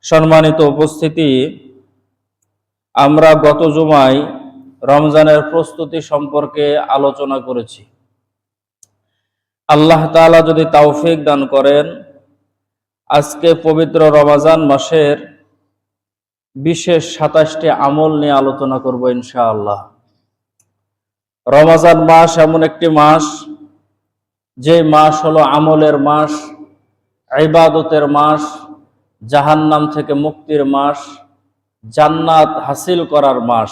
সম্মানিত উপস্থিতি, আমরা গত জুমায় রমজানের প্রস্তুতি সম্পর্কে আলোচনা করেছি। আল্লাহ তাআলা যদি তৌফিক দান করেন, আজকে পবিত্র রমজান মাসের বিশেষ ২৭টি আমল নিয়ে আলোচনা করব ইনশাআল্লাহ। রমজান মাস এমন একটি মাস, যে মাস হলো আমলের মাস, ইবাদতের মাস, জাহান্নাম থেকে মুক্তির মাস, জান্নাত হাসিল করার মাস।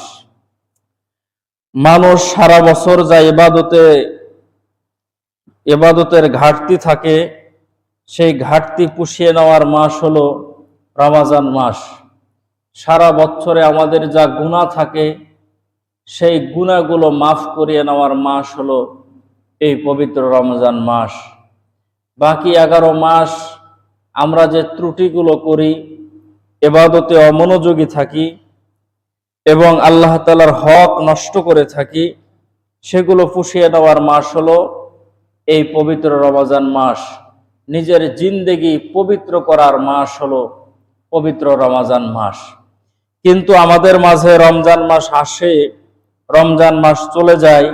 মানুষ সারা বছর যা ইবাদতের ঘাটতি থাকে, সেই ঘাটতি পুষিয়ে নেওয়ার মাস হলো রমজান মাস। সারা বছরে আমাদের যা গুনাহ থাকে, সেই গুনাহগুলো মাফ করিয়ে নেওয়ার মাস হলো এই পবিত্র রমজান মাস। বাকি 11 মাস আমরা যে ত্রুটিগুলো করি, ইবাদতে অমনোযোগী থাকি এবং আল্লাহ তাআলার হক নষ্ট করে থাকি, সেগুলো পুষিয়ে নেওয়ার মাস হলো এই পবিত্র রমজান মাস। নিজের জিন্দেগি পবিত্র করার মাস হলো পবিত্র রমজান মাস। কিন্তু আমাদের মাঝে রমজান মাস আসে, রমজান মাস চলে যায়,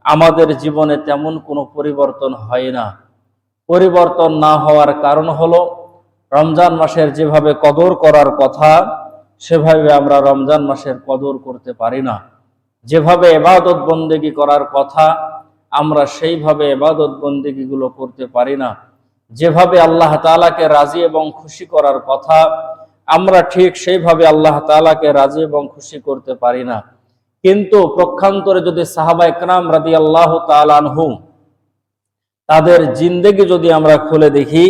আমাদের জীবনে তেমন কোনো পরিবর্তন হয় না। পরিবর্তন না হওয়ার কারণ হলো, রমজান মাসের যেভাবে কদর করার কথা, সেভাবে আমরা রমজান মাসের কদর করতে পারি না। যেভাবে ইবাদত বন্দেগী করার কথা, আমরা সেইভাবে ইবাদত বন্দেগীগুলো করতে পারি না। যেভাবে আল্লাহ তাআলাকে রাজি এবং খুশি করার কথা, আমরা ঠিক সেইভাবে আল্লাহ তাআলাকে রাজি এবং খুশি করতে পারি না। কিন্তু পক্ষান্তরে যদি সাহাবায়ে কেরাম রাদিয়াল্লাহু তাআলা আনহুম তাদের জিন্দেগি যদি আমরা খুলে দেখি,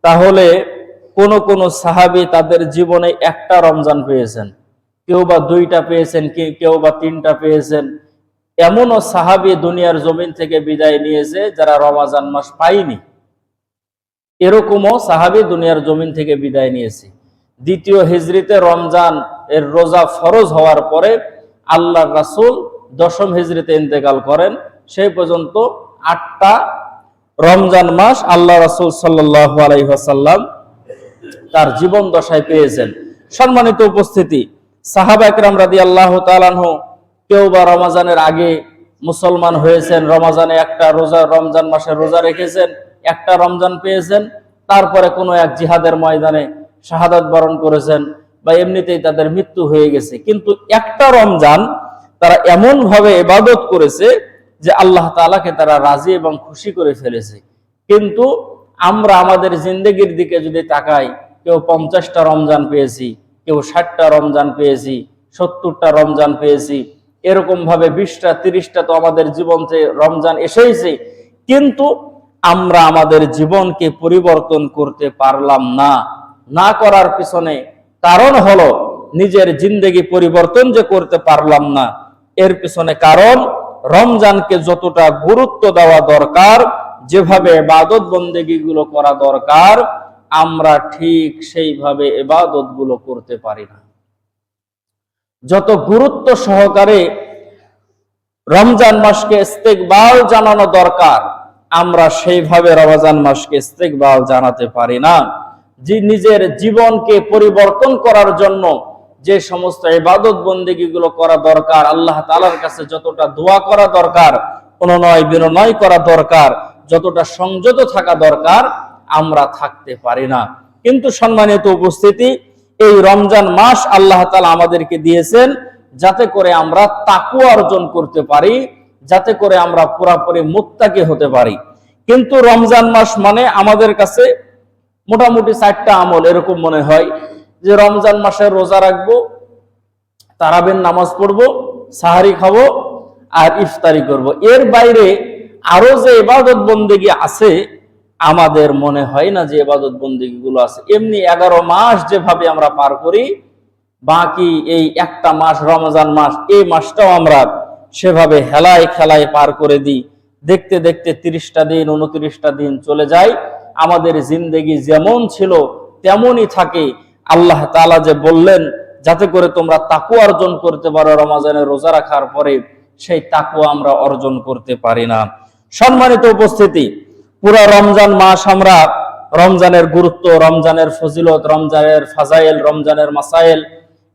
তাহলে কোন সাহাবী তাদের জীবনে একটা রমজান পেয়েছেন, কেউ বা 2টা পেয়েছেন, কেউ বা 3টা পেয়েছেন। এমনও সাহাবী দুনিয়ার জমিন থেকে বিদায় নিয়েছে যারা রমজান মাস পায়নি। এরকমও সাহাবী দুনিয়ার জমিন থেকে বিদায় নিয়েছে। দ্বিতীয় হিজরিতে রমজান এর রোজা ফরজ হওয়ার পরে আল্লাহর রাসূল 10ম হিজরিতে ইন্তেকাল করেন। সেই পর্যন্ত 8টা রমজান মাস আল্লাহ রাসূল সাল্লাল্লাহু আলাইহি ওয়াসাল্লাম তার জীবন দশায় পেয়েছেন। সম্মানিত উপস্থিতি, সাহাবায়ে কেরাম রাদিয়াল্লাহু তাআলা আনহু কেউ বা রমজানের আগে মুসলমান হয়েছেন, রমজানে একটা রোজা, রমজান মাসে রোজা রেখেছেন, একটা রমজান পেয়েছেন, তারপরে কোনো এক জিহাদের ময়দানে শাহাদাত বরণ করেছেন, বা এমনিতেই তাদের মৃত্যু হয়ে গেছে। কিন্তু একটা রমজান তারা এমন ভাবে ইবাদত করেছে যে আল্লাহ তাআলাকে তারা রাজি এবং খুশি করে ফেলেছে। কিন্তু আমরা আমাদের জিন্দেগির দিকে যদি তাকাই, কেউ 50টা রমজান পেয়েছি, কেউ 60টা রমজান পেয়েছি, 70টা রমজান পেয়েছি, এরকম ভাবে 20টা 30টা তো আমাদের জীবনে রমজান এসেছে। কিন্তু আমরা আমাদের জীবনকে পরিবর্তন করতে পারলাম না। না করার পিছনে কারণ হলো, নিজের জিন্দেগি পরিবর্তন যে করতে পারলাম না, এর পিছনে কারণ রমজানকে যতটা গুরুত্ব দেওয়া দরকার, যেভাবে ইবাদত বন্দেগীগুলো করা দরকার, আমরা ঠিক সেইভাবে ইবাদতগুলো করতে পারি না। যত গুরুত্ব সহকারে রমজান মাসকে ইস্তেকবাল জানানো দরকার, আমরা সেইভাবে রমজান মাসকে ইস্তেকবাল জানাতে পারি না। যে নিজের জীবনকে পরিবর্তন করার জন্য যে সমস্ত ইবাদত বন্দেগীগুলো করা দরকার, আল্লাহ তাআলার কাছে যতটা দোয়া করা দরকার, অনুনয় বিনয় করা দরকার, যতটা সংযত থাকা দরকার, আমরা থাকতে পারি না। কিন্তু সম্মানিত উপস্থিতি, এই রমজান মাস আল্লাহ তাআলা আমাদেরকে দিয়েছেন যাতে করে আমরা তাকওয়া অর্জন করতে পারি, যাতে করে আমরা পুরোপুরি মুত্তাকি হতে পারি। কিন্তু রমজান মাস মানে আমাদের কাছে মোটামুটি 4টা আমল এরকম মনে হয়, যে রমজান মাসে রোজা রাখবো, তারাবির নামাজ পড়বো, সাহারি খাবো আর ইফতারি করব। এর বাইরে আরো যে ইবাদত বন্দেগী আছে, আমাদের মনে হয় না যে ইবাদত বন্দেগী গুলো আছে। এমনি 11 মাস যেভাবে আমরা পার করি, বাকি এই একটা মাস রমজান মাস, এই মাসটাও আমরা সেভাবে হেলায় খেলায় পার করে দিই। দেখতে দেখতে 30টা দিন 29টা দিন চলে যায়। আমাদের জিন্দেগি যেমন ছিল তেমনই থাকে। আল্লাহ তাআলা যে বললেন যাতে করে তোমরা তাকওয়া অর্জন করতে পারো রমজানের রোজা রাখার পরে, সেই তাকওয়া আমরা অর্জন করতে পারি না। সম্মানিত উপস্থিতি, পুরো রমজান মাস আমরা রমজানের গুরুত্ব, রমজানের ফজিলত, রমজানের ফাজাইল, রমজানের মাসাইল,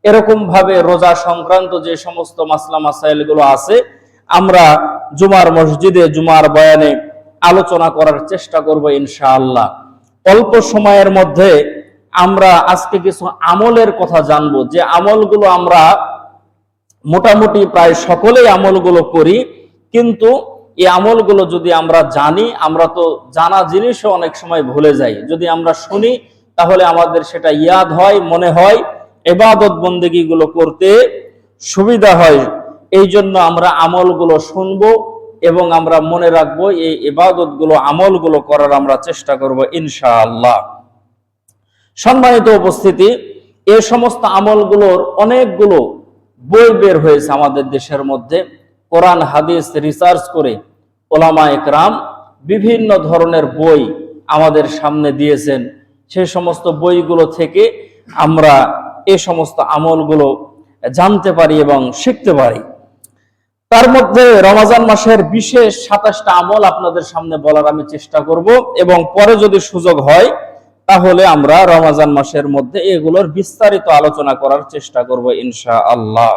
এরকম ভাবে রোজা সংক্রান্ত যে সমস্ত মাসলা মাসাইল গুলো আছে আমরা জুমার মসজিদে জুমার বয়ানে আলোচনা করার চেষ্টা করব ইনশাআল্লাহ। অল্প সময়ের মধ্যে আমরা আজকে কিছু আমলের কথা জানবো, যে আমলগুলো আমরা মোটামুটি প্রায় সকলেই আমলগুলো করি, কিন্তু এই আমলগুলো যদি আমরা জানি, আমরা তো জানা জিনিসও অনেক সময় ভুলে যাই। যদি আমরা শুনি তাহলে আমাদের সেটা ইয়াদ হয়, মনে হয়, ইবাদত বন্দেগী গুলো করতে সুবিধা হয়। এই জন্য আমরা আমলগুলো শুনবো এবং আমরা মনে রাখবো, এই ইবাদত গুলো আমলগুলো করার আমরা চেষ্টা করব ইনশাআল্লাহ। সম্মানিত উপস্থিতি, এই সমস্ত আমলগুলোর অনেকগুলো বই বের হয়েছে আমাদের দেশের মধ্যে। কোরআন হাদিস রিসার্চ করে ওলামা একরাম বিভিন্ন ধরনের বই আমাদের সামনে দিয়েছেন। সেই সমস্ত বইগুলো থেকে আমরা এই সমস্ত আমলগুলো জানতে পারি এবং শিখতে পারি। তার মধ্যে রমজান মাসের বিশেষ 27টা আমল আপনাদের সামনে বলার আমি চেষ্টা করব, এবং পরে যদি সুযোগ হয় তাহলে আমরা রমজান মাসের মধ্যে এগুলোর বিস্তারিত আলোচনা করার চেষ্টা করব ইনশাআল্লাহ।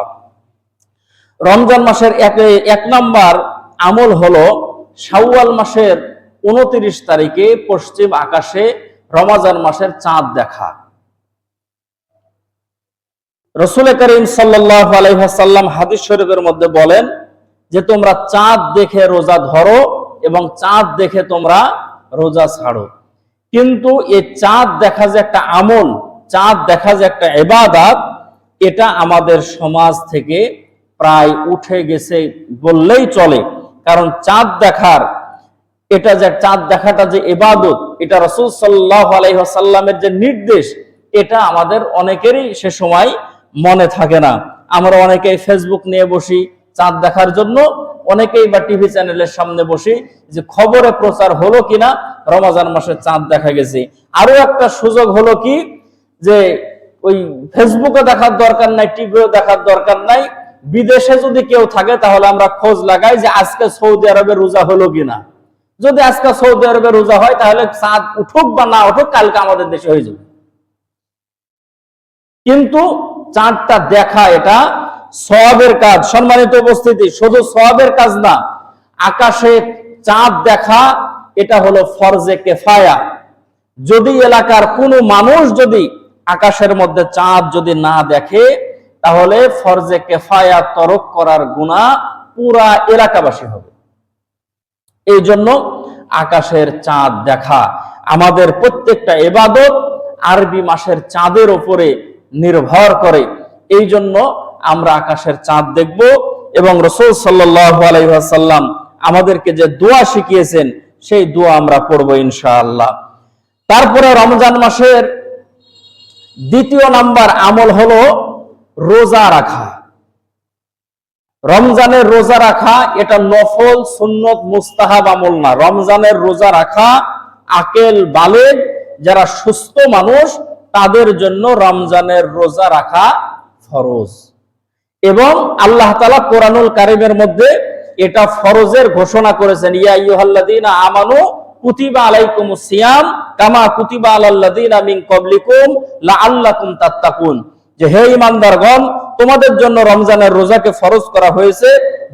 রমজান মাসের এক নাম্বার আমল হলো শাওয়াল মাসের 29 তারিখে পশ্চিম আকাশে রমজান মাসের চাঁদ দেখা। রাসূল করিম সাল্লাল্লাহু আলাইহি ওয়াসাল্লাম হাদিস শরীফের মধ্যে বলেন যে তোমরা চাঁদ দেখে রোজা ধরো এবং চাঁদ দেখে তোমরা রোজা ছাড়ো। কিন্তু এই চাঁদ দেখা যে একটা আমল, চাঁদ দেখা যে একটা ইবাদত, এটা আমাদের সমাজ থেকে প্রায় উঠে গেছে বললেই চলে। কারণ চাঁদ দেখার, এটা যে চাঁদ দেখাটা যে ইবাদত, এটা রাসূল সাল্লাল্লাহু আলাইহি ওয়াসাল্লামের যে নির্দেশ, এটা আমাদের অনেকেরই সে সময় মনে থাকে না। আমরা অনেকেই ফেসবুক নিয়ে বসি চাঁদ দেখার জন্য, অনেকেই বা টিভি চ্যানেলের সামনে বসি যে খবরে প্রচার হলো কিনা রমজান মাসে চাঁদ দেখা গেছে। আরো একটা সুযোগ হলো কি, যে ওই ফেসবুকে দেখার দরকার নাই, টিভিও দেখার দরকার নাই, বিদেশে যদি কেউ থাকে তাহলে আমরা খোঁজ লাগাই যে আজকে সৌদি আরবে রোজা হলো কিনা। যদি আজকে সৌদি আরবে রোজা হয় তাহলে চাঁদ উঠুক বা না উঠুক কালকে আমাদের দেশে হয়ে যাবে। কিন্তু চাঁদটা দেখা এটা সওয়াবের কাজ। সম্মানিত উপস্থিতি, শুধু সওয়াবের কাজ না, আকাশে চাঁদ দেখা এটা হলো ফরজে কিফায়া। যদি এলাকার কোনো মানুষ যদি আকাশের মধ্যে চাঁদ যদি না দেখে তাহলে ফরজে কিফায়া তরক করার গুনাহ পুরা এলাকাবাসী হবে। এই জন্য আকাশের চাঁদ দেখা আমাদের প্রত্যেকটা ইবাদত আরবি মাসের চাঁদের উপরে নির্ভর করে। এই জন্য আমরা আকাশের চাঁদ দেখব এবং রাসূল সাল্লাল্লাহু আলাইহি ওয়াসাল্লাম আমাদেরকে যে দোয়া শিখিয়েছেন সেই দোয়া আমরা পড়ব ইনশাআল্লাহ। তারপরে রমজান মাসের দ্বিতীয় নাম্বার আমল হলো রোজা রাখা। রমজানের রোজা রাখা এটা নফল, সুন্নত, মুস্তাহাব আমল না। রমজানের রোজা রাখা আকেল বালেগ যারা সুস্থ মানুষ তাদের জন্য রমজানের রোজা রাখা ফরজ। এবং আল্লাহ তাআলা কোরআনুল কারীমের মধ্যে এটা ফরজের ঘোষণা করেছেন, ইয়া আইয়ুহাল্লাযীনা আমানু কুতিবা আলাইকুমুস সিয়াম কামা কুতিবা আলাল্লাযীনা মিন ক্বাবলিকুম লাআল্লাকুম তাত্তাকুন, যে হে ঈমানদারগণ তোমাদের জন্য রমজানের রোজাকে ফরজ করা হয়েছে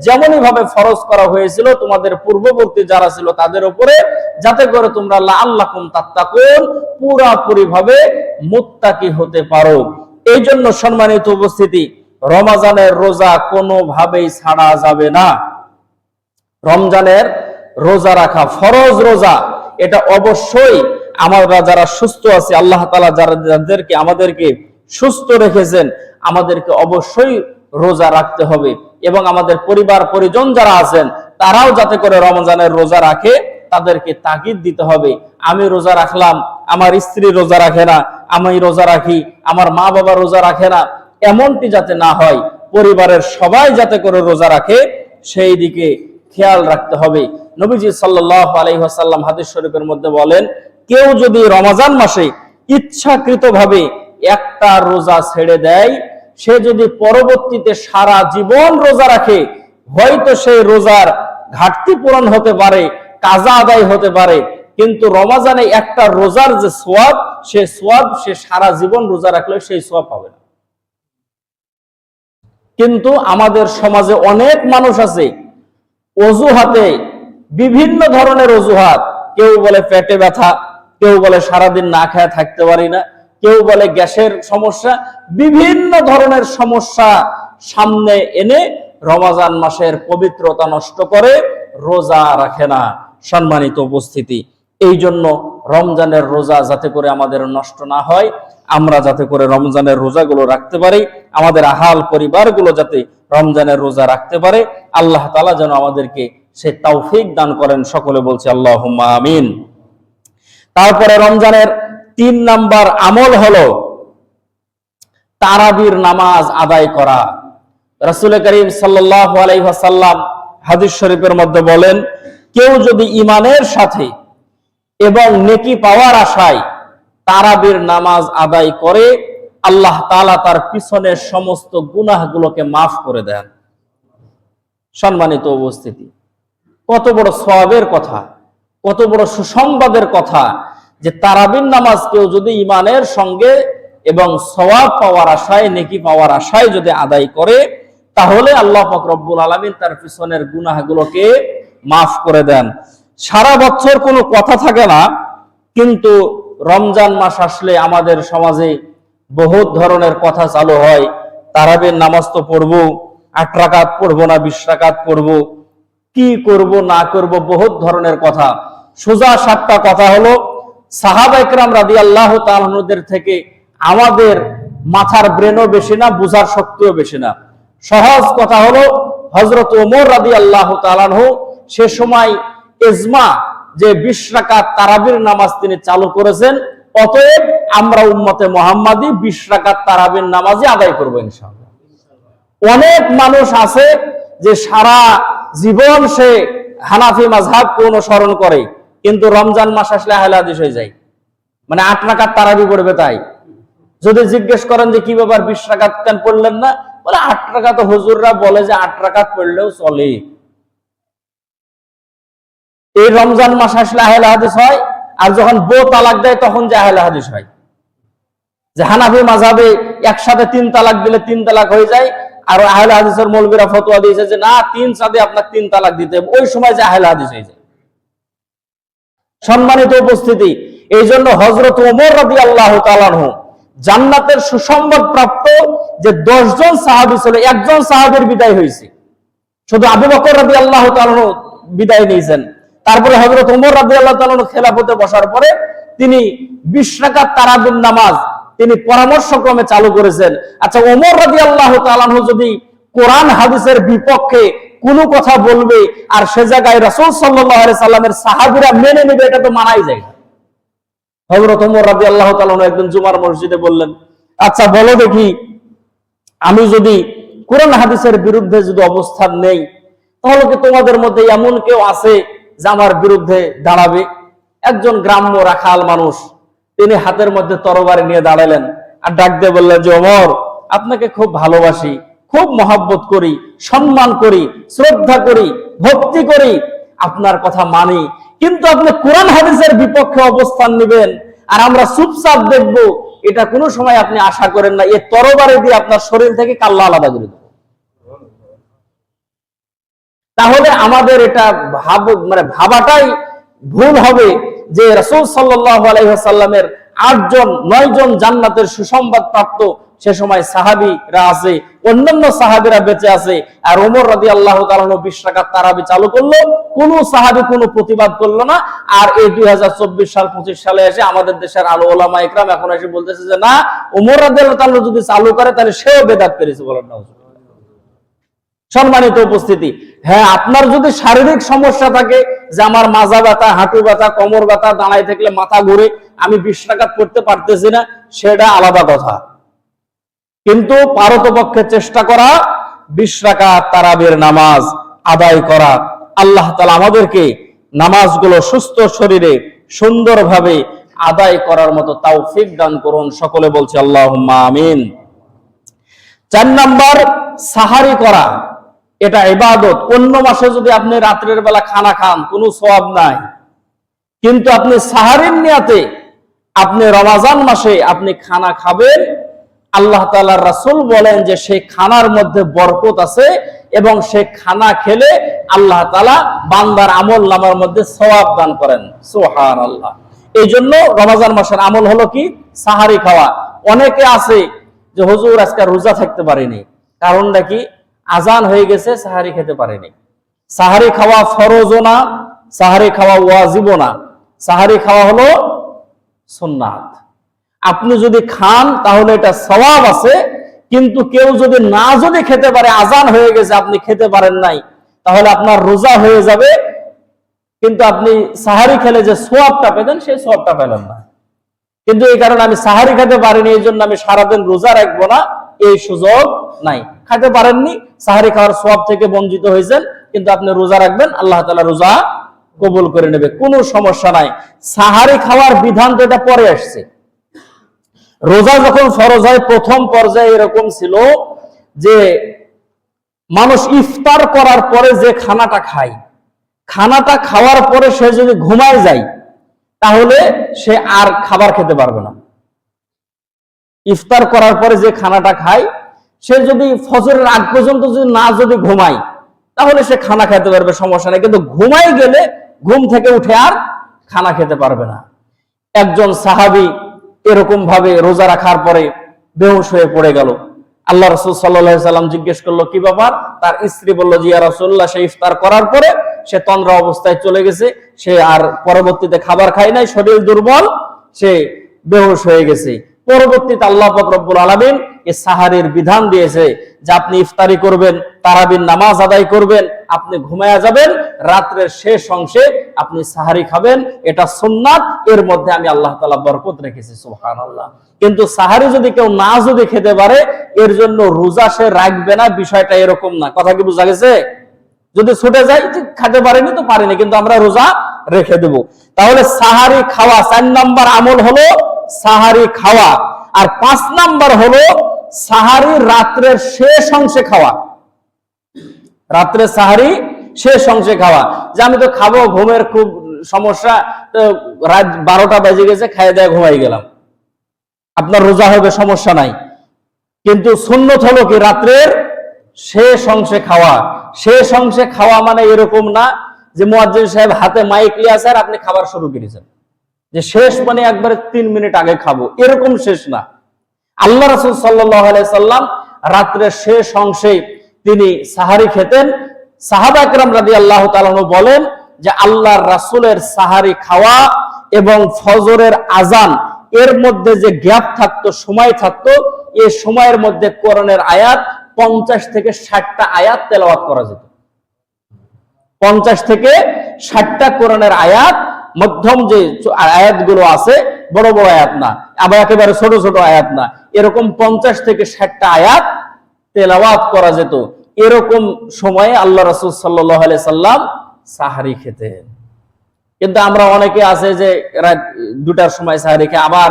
যেমনই ভাবে ফরজ করা হয়েছিল তোমাদের পূর্ববর্তী যারা ছিল তাদের উপরে, যাতে করে তোমরা লাআল্লাকুম তাত্তাকুন পুরোপুরি ভাবে মুত্তাকি হতে পারো। এই জন্য সম্মানিত উপস্থিতি, রমজানের রোজা কোনোভাবেই ছাড়া যাবে না। রমজানের রোজা রাখা ফরজ রোজা, এটা অবশ্যই আমরা যারা সুস্থ আছি, আল্লাহ তাআলা যাদেরকে আমাদেরকে সুস্থ রেখেছেন, আমাদেরকে অবশ্যই রোজা রাখতে হবে। এবং আমাদের পরিবার পরিজন যারা আছেন তারাও যাতে করে রমজানের রোজা রাখে তাদেরকে তাগিদ দিতে হবে। আমি রোজা রাখলাম, আমার স্ত্রী রোজা রাখে না, আমি রোজা রাখি, আমার মা বাবা রোজা রাখে না, এমনটি যাতে না হয়। পরিবারের সবাই যাতে করে রোজা রাখে সেই দিকে খেয়াল রাখতে হবে। নবীজি সাল্লাল্লাহু আলাইহি ওয়াসাল্লাম হাদিস শরীফের মধ্যে বলেন, কেউ যদি রমজান মাসে ইচ্ছাকৃতভাবে একটা রোজা ছেড়ে দেয়, সে যদি পরবর্তীতে সারা জীবন রোজা রাখে, হয়তো সেই রোজার ঘাটতি পূরণ হতে পারে, কাজা আদায় হতে পারে, কিন্তু রমাজানে একটা রোজার যে সোয়াব, সে সোয়াব সে সারা জীবন রোজা রাখলে সেই সোয়াব পাবে না। কিন্তু আমাদের সমাজে অনেক মানুষ আছে অজুহাতে, বিভিন্ন ধরনের অজুহাত, কেউ বলে পেটে ব্যথা, কেউ বলে সারাদিন না খেয়ে থাকতে পারি না, কেউ বলে গ্যাসের সমস্যা, বিভিন্ন ধরনের সমস্যা সামনে এনে রমজান মাসের পবিত্রতা নষ্ট করে রোজা রাখে না। সম্মানিত উপস্থিতি, এই জন্য রমজানের রোজা যাতে করে আমাদের নষ্ট না হয়, আমরা যাতে করে রমজানের রোজাগুলো রাখতে পারি, আমাদের আহাল পরিবারগুলো যাতে রমজানের রোজা রাখতে পারে, আল্লাহ তাআলা যেন আমাদেরকে সে তৌফিক দান করেন। সকলে বলছি আল্লাহুম্মা আমিন। তারপরে রমজানের 3 নাম্বার আমল হলো তারাবির নামাজ আদায় করা। রাসূল করিম সাল্লাল্লাহু আলাইহি ওয়াসাল্লাম হাদিস শরীফের মধ্যে বলেন, কেউ যদি ঈমানের সাথে এবং নেকি পাওয়ার আশায় তারাবির নামাজ আদায় করে, আল্লাহ তাআলা তার পিছনের সমস্ত গুনাহগুলোকে মাফ করে দেন। সম্মানিত উপস্থিতি, কত বড় সওয়াবের কথা, কত বড় সুসংবাদের কথা যে তারাবির নামাজ কেউ যদি ঈমানের সঙ্গে এবং সওয়াব পাওয়ার আশায়, নেকি পাওয়ার আশায় যদি আদায় করে, তাহলে আল্লাহ পাক রব্বুল আলামিন তার পিছনের গুনাহগুলোকে মাফ করে দেন। সারা বছর কোনো কথা থাকে না, কিন্তু রমজান মাস আসলে আমাদের সমাজে বহুত ধরনের কথা চালু হয়। তারাবির নামাজ তো পড়বো, 8 রাকাত পড়বো না 20 রাকাত পড়বো, কি করব না করব, বহুত ধরনের কথা। সোজা সাপটা কথা হলো, সাহাবা ইকরাম রাদিয়াল্লাহু তাআলা আনহুদের থেকে আমাদের মাথার ব্রেনও বেশি না, বুঝার শক্তিও বেশি না। সহজ কথা হলো, হযরত ওমর রাদিয়াল্লাহু তাআলা আনহু সে সময় ইজমা যে 20 রাকাত তারাবির নামাজ তিনি চালু করেছেন, অতএব আমরা উম্মতে মুহাম্মাদি 20 রাকাত তারাবির নামাজই আদায় করব ইনশাআল্লাহ। অনেক মানুষ আছে যে সারা জীবন সে হানাফি মাযহাবকে অনুসরণ করে, কিন্তু রমজান মাস আসলে আহলে হাদিস হয়ে যায়, মানে 8 রাকাত তারাবি পড়বে। তাই যদি জিজ্ঞেস করেন যে কি ব্যাপার 20 রাকাত কেন পড়লেন না, বলে 8 রাকাত হুজুররা বলে যে 8 রাকাত পড়লেও চলে। এই রমজান মাস আসলে আহলে হাদিস হয়, আর যখন বউ তালাক দেয় তখন যে আহলে হাদিস হয়। যে হানাফি মাযহাবে একসাথে 3 তালাক দিলে 3 তালাক হয়ে যায়, আর আহলে হাদিসের মৌলবীরা ফতোয়া দিয়েছে যে না, 3 সাদে আপনাকে 3 তালাক দিতে হবে, ওই সময় যে আহলে হাদিস হয়ে যায়। সম্মানিত উপস্থিতি, এই জন্য হযরত ওমর রাদিয়াল্লাহু তাআলা আনহু জান্নাতের সুসংবাদ প্রাপ্ত যে 10 জন সাহাবী ছিল, একজন সাহাবীর বিদায় হয়েছে, শুধু আবু বকর রাদিয়াল্লাহু তাআলা আনহু বিদায় নিয়েছেন। তারপরে হযরত ওমর রাদিয়াল্লাহু তাআলা আনহু খেলাফতে বসার পরে তিনি 20 রাকাত তারাবির নামাজ তিনি পরামর্শক্রমে চালু করেছেন। আচ্ছা, ওমর রাদিয়াল্লাহু তাআলা আনহু যদি কোরআন হাদিসের বিপক্ষে কোনো কথা বলবে আর সে জায়গায় রাসূল সাল্লাল্লাহু আলাইহি সাল্লামের সাহাবীরা মেনে নেবে, এটা তো মানাই যায় না। হযরত ওমর রাদিয়াল্লাহু তাআলা আনহু একদিন জুমার মসজিদে বললেন, আচ্ছা বলো দেখি, আমি যদি কোরআন হাদিসের বিরুদ্ধে যদি অবস্থান নেই, তাহলে কি তোমাদের মধ্যে এমন কেউ আছে যে আমার বিরুদ্ধে দাঁড়াবে? একজন গ্রাম্য রাখাল মানুষ, তিনি হাতের মধ্যে তরবারি নিয়ে দাঁড়ালেন আর ডাক দিয়ে বললেন যে ওমর, আপনাকে খুব ভালোবাসি, খুব মহব্বত করি, সম্মান করি, শ্রদ্ধা করি, ভক্তি করি, আপনার কথা মানি, কিন্তু আপনি কোরআন হাদিসের বিপক্ষে অবস্থান নেবেন আর আমরা চুপচাপ দেখব, এটা কোনো সময় আপনি আশা করেন না। এই তরবারি দিয়ে আপনার শরীর থেকে কাল্লা আলাদা করে দেব। তাহলে আমাদের এটা ভাবাটাই ভুল হবে যে রাসূল সাল্লাল্লাহু আলাইহি ওয়াসাল্লামের 9 জন জান্নাতের সুসংবাদ প্রাপ্ত সে সময় সাহাবীরা আছে, অন্যান্য সাহাবীরা বেঁচে আছে, আর ওমর রাদিয়াল্লাহু তাআলা 20 রাকাত তারাবি চালু করলো, কোন সাহাবী কোনো প্রতিবাদ করলো না। আর এই 2024 সাল 25 সালে এসে আমাদের দেশের আলো ওলামা ইকরাম এখন এসে বলতেছে যে না, ওমর রাদিয়াল্লাহু তাআলা যদি চালু করে তাহলে সেও বেদাত করেছে। বলেন না? সম্মানিত উপস্থিতি, হ্যাঁ, আপনার যদি শারীরিক সমস্যা থাকে যে আমার মাজা ব্যথা, হাঁটু ব্যথা, কোমর ব্যথা, দাঁড়ায় থাকলে মাথা ঘুরে, আমি 20 রাকাত পড়তে পারতেছি না, সেটা আলাদা কথা। কিন্তু পারতপক্ষে চেষ্টা করা 20 রাকাত তারাবির নামাজ আদায় করা। আল্লাহ তাআলা আমাদেরকে নামাজগুলো সুস্থ শরীরে সুন্দরভাবে আদায় করার মতো তৌফিক দান করুন। সকলে বলছি আল্লাহুম্মা আমিন। 4 নাম্বার, সাহারি করা, এটা ইবাদত। অন্য মাসে যদি আপনি রাত্রের বেলা খানা খান, কোনো সওয়াব নাই, কিন্তু আপনি সাহারির নিয়াতে আপনি রমাজান মাসে আপনি খানা খাবেন, আল্লাহ তাআলার রাসূল বলেন যে সেই খানার মধ্যে বরকত আছে এবং সে খানা খেলে আল্লাহ তাআলা বান্দার আমল নামার মধ্যে সওয়াব দান করেন। সুবহানাল্লাহ। এই জন্য রমাজান মাসের আমল হলো কি? সাহারি খাওয়া। অনেকে আছে যে হুজুর আজকে রোজা থাকতে পারিনি, কারণটা কি? আজান হয়ে গেছে, সাহারি খেতে পারেনি। সাহারি খাওয়া ফরজও না, সাহারি খাওয়া ওয়াজিবও না, সাহারি খাওয়া হলো সুন্নাত। আপনি যদি খান তাহলে এটা সওয়াব আছে, কিন্তু কেউ যদি না যদি খেতে পারে, আজান হয়ে গেছে আপনি খেতে পারেন নাই, তাহলে আপনার রোজা হয়ে যাবে, কিন্তু আপনি সাহারি খেলে যে সওয়াবটা পেতেন সেই সওয়াবটা পেলেন না। কিন্তু এই কারণে আমি সাহারি খেতে পারিনি, এই জন্য আমি সারাদিন রোজা রাখবো না, এই সুযোগ নাই। খেতে পারেননি, সাহারি খাওয়ার সওয়াব থেকে বঞ্চিত হয়েছেন, কিন্তু আপনি রোজা রাখবেন, আল্লাহ তাআলা রোজা কবুল করে নেবে, কোনো সমস্যা নাই। সাহারি খাওয়ার বিধান তো এটা পরে আসছে। রোজা যখন ফরজ হয় প্রথম পর্যায়ে এরকম ছিল যে মানুষ ইফতার করার পরে যে খানাটা খায়, খানাটা খাওয়ার পরে সে যদি ঘুমায় যায় তাহলে সে আর খাবার খেতে পারবে না। ইফতার করার পরে যে খানাটা খায়, সে যদি ফজরের আগ পর্যন্ত যদি ঘুমায় তাহলে সে খানা খেতে পারবে, সমস্যা নেই। কিন্তু ঘুমাই গেলে ঘুম থেকে উঠে আর খানা খেতে পারবে না। একজন সাহাবী এরকম ভাবে রোজা রাখার পরে বেহুশ হয়ে পড়ে গেল। আল্লাহ রাসূল সাল্লাল্লাহু আলাইহি সাল্লাম জিজ্ঞেস করলো কি ব্যাপার? তার স্ত্রী বলল যে ইয়া রাসূলুল্লাহ, সে ইফতার করার পরে সে তন্দ্রা অবস্থায় চলে গেছে, সে আর পরবর্তীতে খাবার খায় নাই, শরীর দুর্বল, সে বেহুশ হয়ে গেছে। পরবর্তীতে আল্লাহ পাক রব্বুল আলামিন এই সাহারির বিধান দিয়েছে যে আপনি ইফতারি করবেন, তারাবির নামাজ আদায় করবেন, আপনি ঘুমায়া যাবেন, রাত্রের শেষ অংশে আপনি সাহারি খাবেন, এটা সুন্নাত, এর মধ্যে আমি আল্লাহ তাআলা বরকত রেখেছি। সুবহানাল্লাহ। কিন্তু সাহারি যদি কেউ না যদি খেতে পারে, এর জন্য রোজা সে রাখবে না, বিষয়টা এরকম না। কথা কি বোঝা গেছে? যদি ছুটে যায়, খেতে পারেনি তো পারেনি, কিন্তু আমরা রোজা রেখে দেব। তাহলে সাহারি খাওয়া 4 নাম্বার আমল হলো সাহারি খাওয়া। আর 5 নাম্বার হলো সাহারি রাত্রের শেষ অংশে খাওয়া। রাত্রে সাহারি শেষ অংশে খাওয়া, যে আমি তো খাবো, ঘুমের খুব সমস্যা, তো রাত 12টা বেজে গেছে, খাইয়ে দেয় ঘুমাই গেলাম, আপনার রোজা হবে, সমস্যা নাই। কিন্তু সুন্নত হলো কি? রাত্রের শেষ অংশে খাওয়া। শেষ অংশে খাওয়া মানে এরকম না যে মুয়াজ্জিন সাহেব হাতে মাইক নিয়ে আছে আর আপনি খাবার শুরু করেছেন, যে শেষ মানে একবারে 3 মিনিট আগে খাবো, এরকম শেষ না। আল্লাহ রাসূল সাল্লাল্লাহু আলাইহি সাল্লাম রাত্রের শেষ অংশে তিনি সাহারি খেতেন। সাহাবা একরাম রাদিয়াল্লাহু তাআলা আনহু বলেন যে আল্লাহর রাসূলের সাহারি খাওয়া এবং ফজরের আজান এর মধ্যে যে গ্যাপ থাকতো, সময় থাকতো, এই সময়ের মধ্যে কোরআনের আয়াত 50 থেকে 60টা আয়াত তেলাওয়াত করা যেত। 50 থেকে 60টা কোরআনের আয়াত, মধ্যম যে আয়াতগুলো আছে, বড় বড় আয়াত না, আবার একেবারে ছোট ছোট আয়াত না, এরকম 50 থেকে 60টা আয়াত তেলাওয়াত করা যেত। এরকম সময়ে আল্লাহ রাসূল সাল্লাল্লাহু আলাইহি সাল্লাম সাহারি খেতেন। কিন্তু আমরা অনেকে আছে যে রাত 2টার সময় সাহারি খেয়ে আবার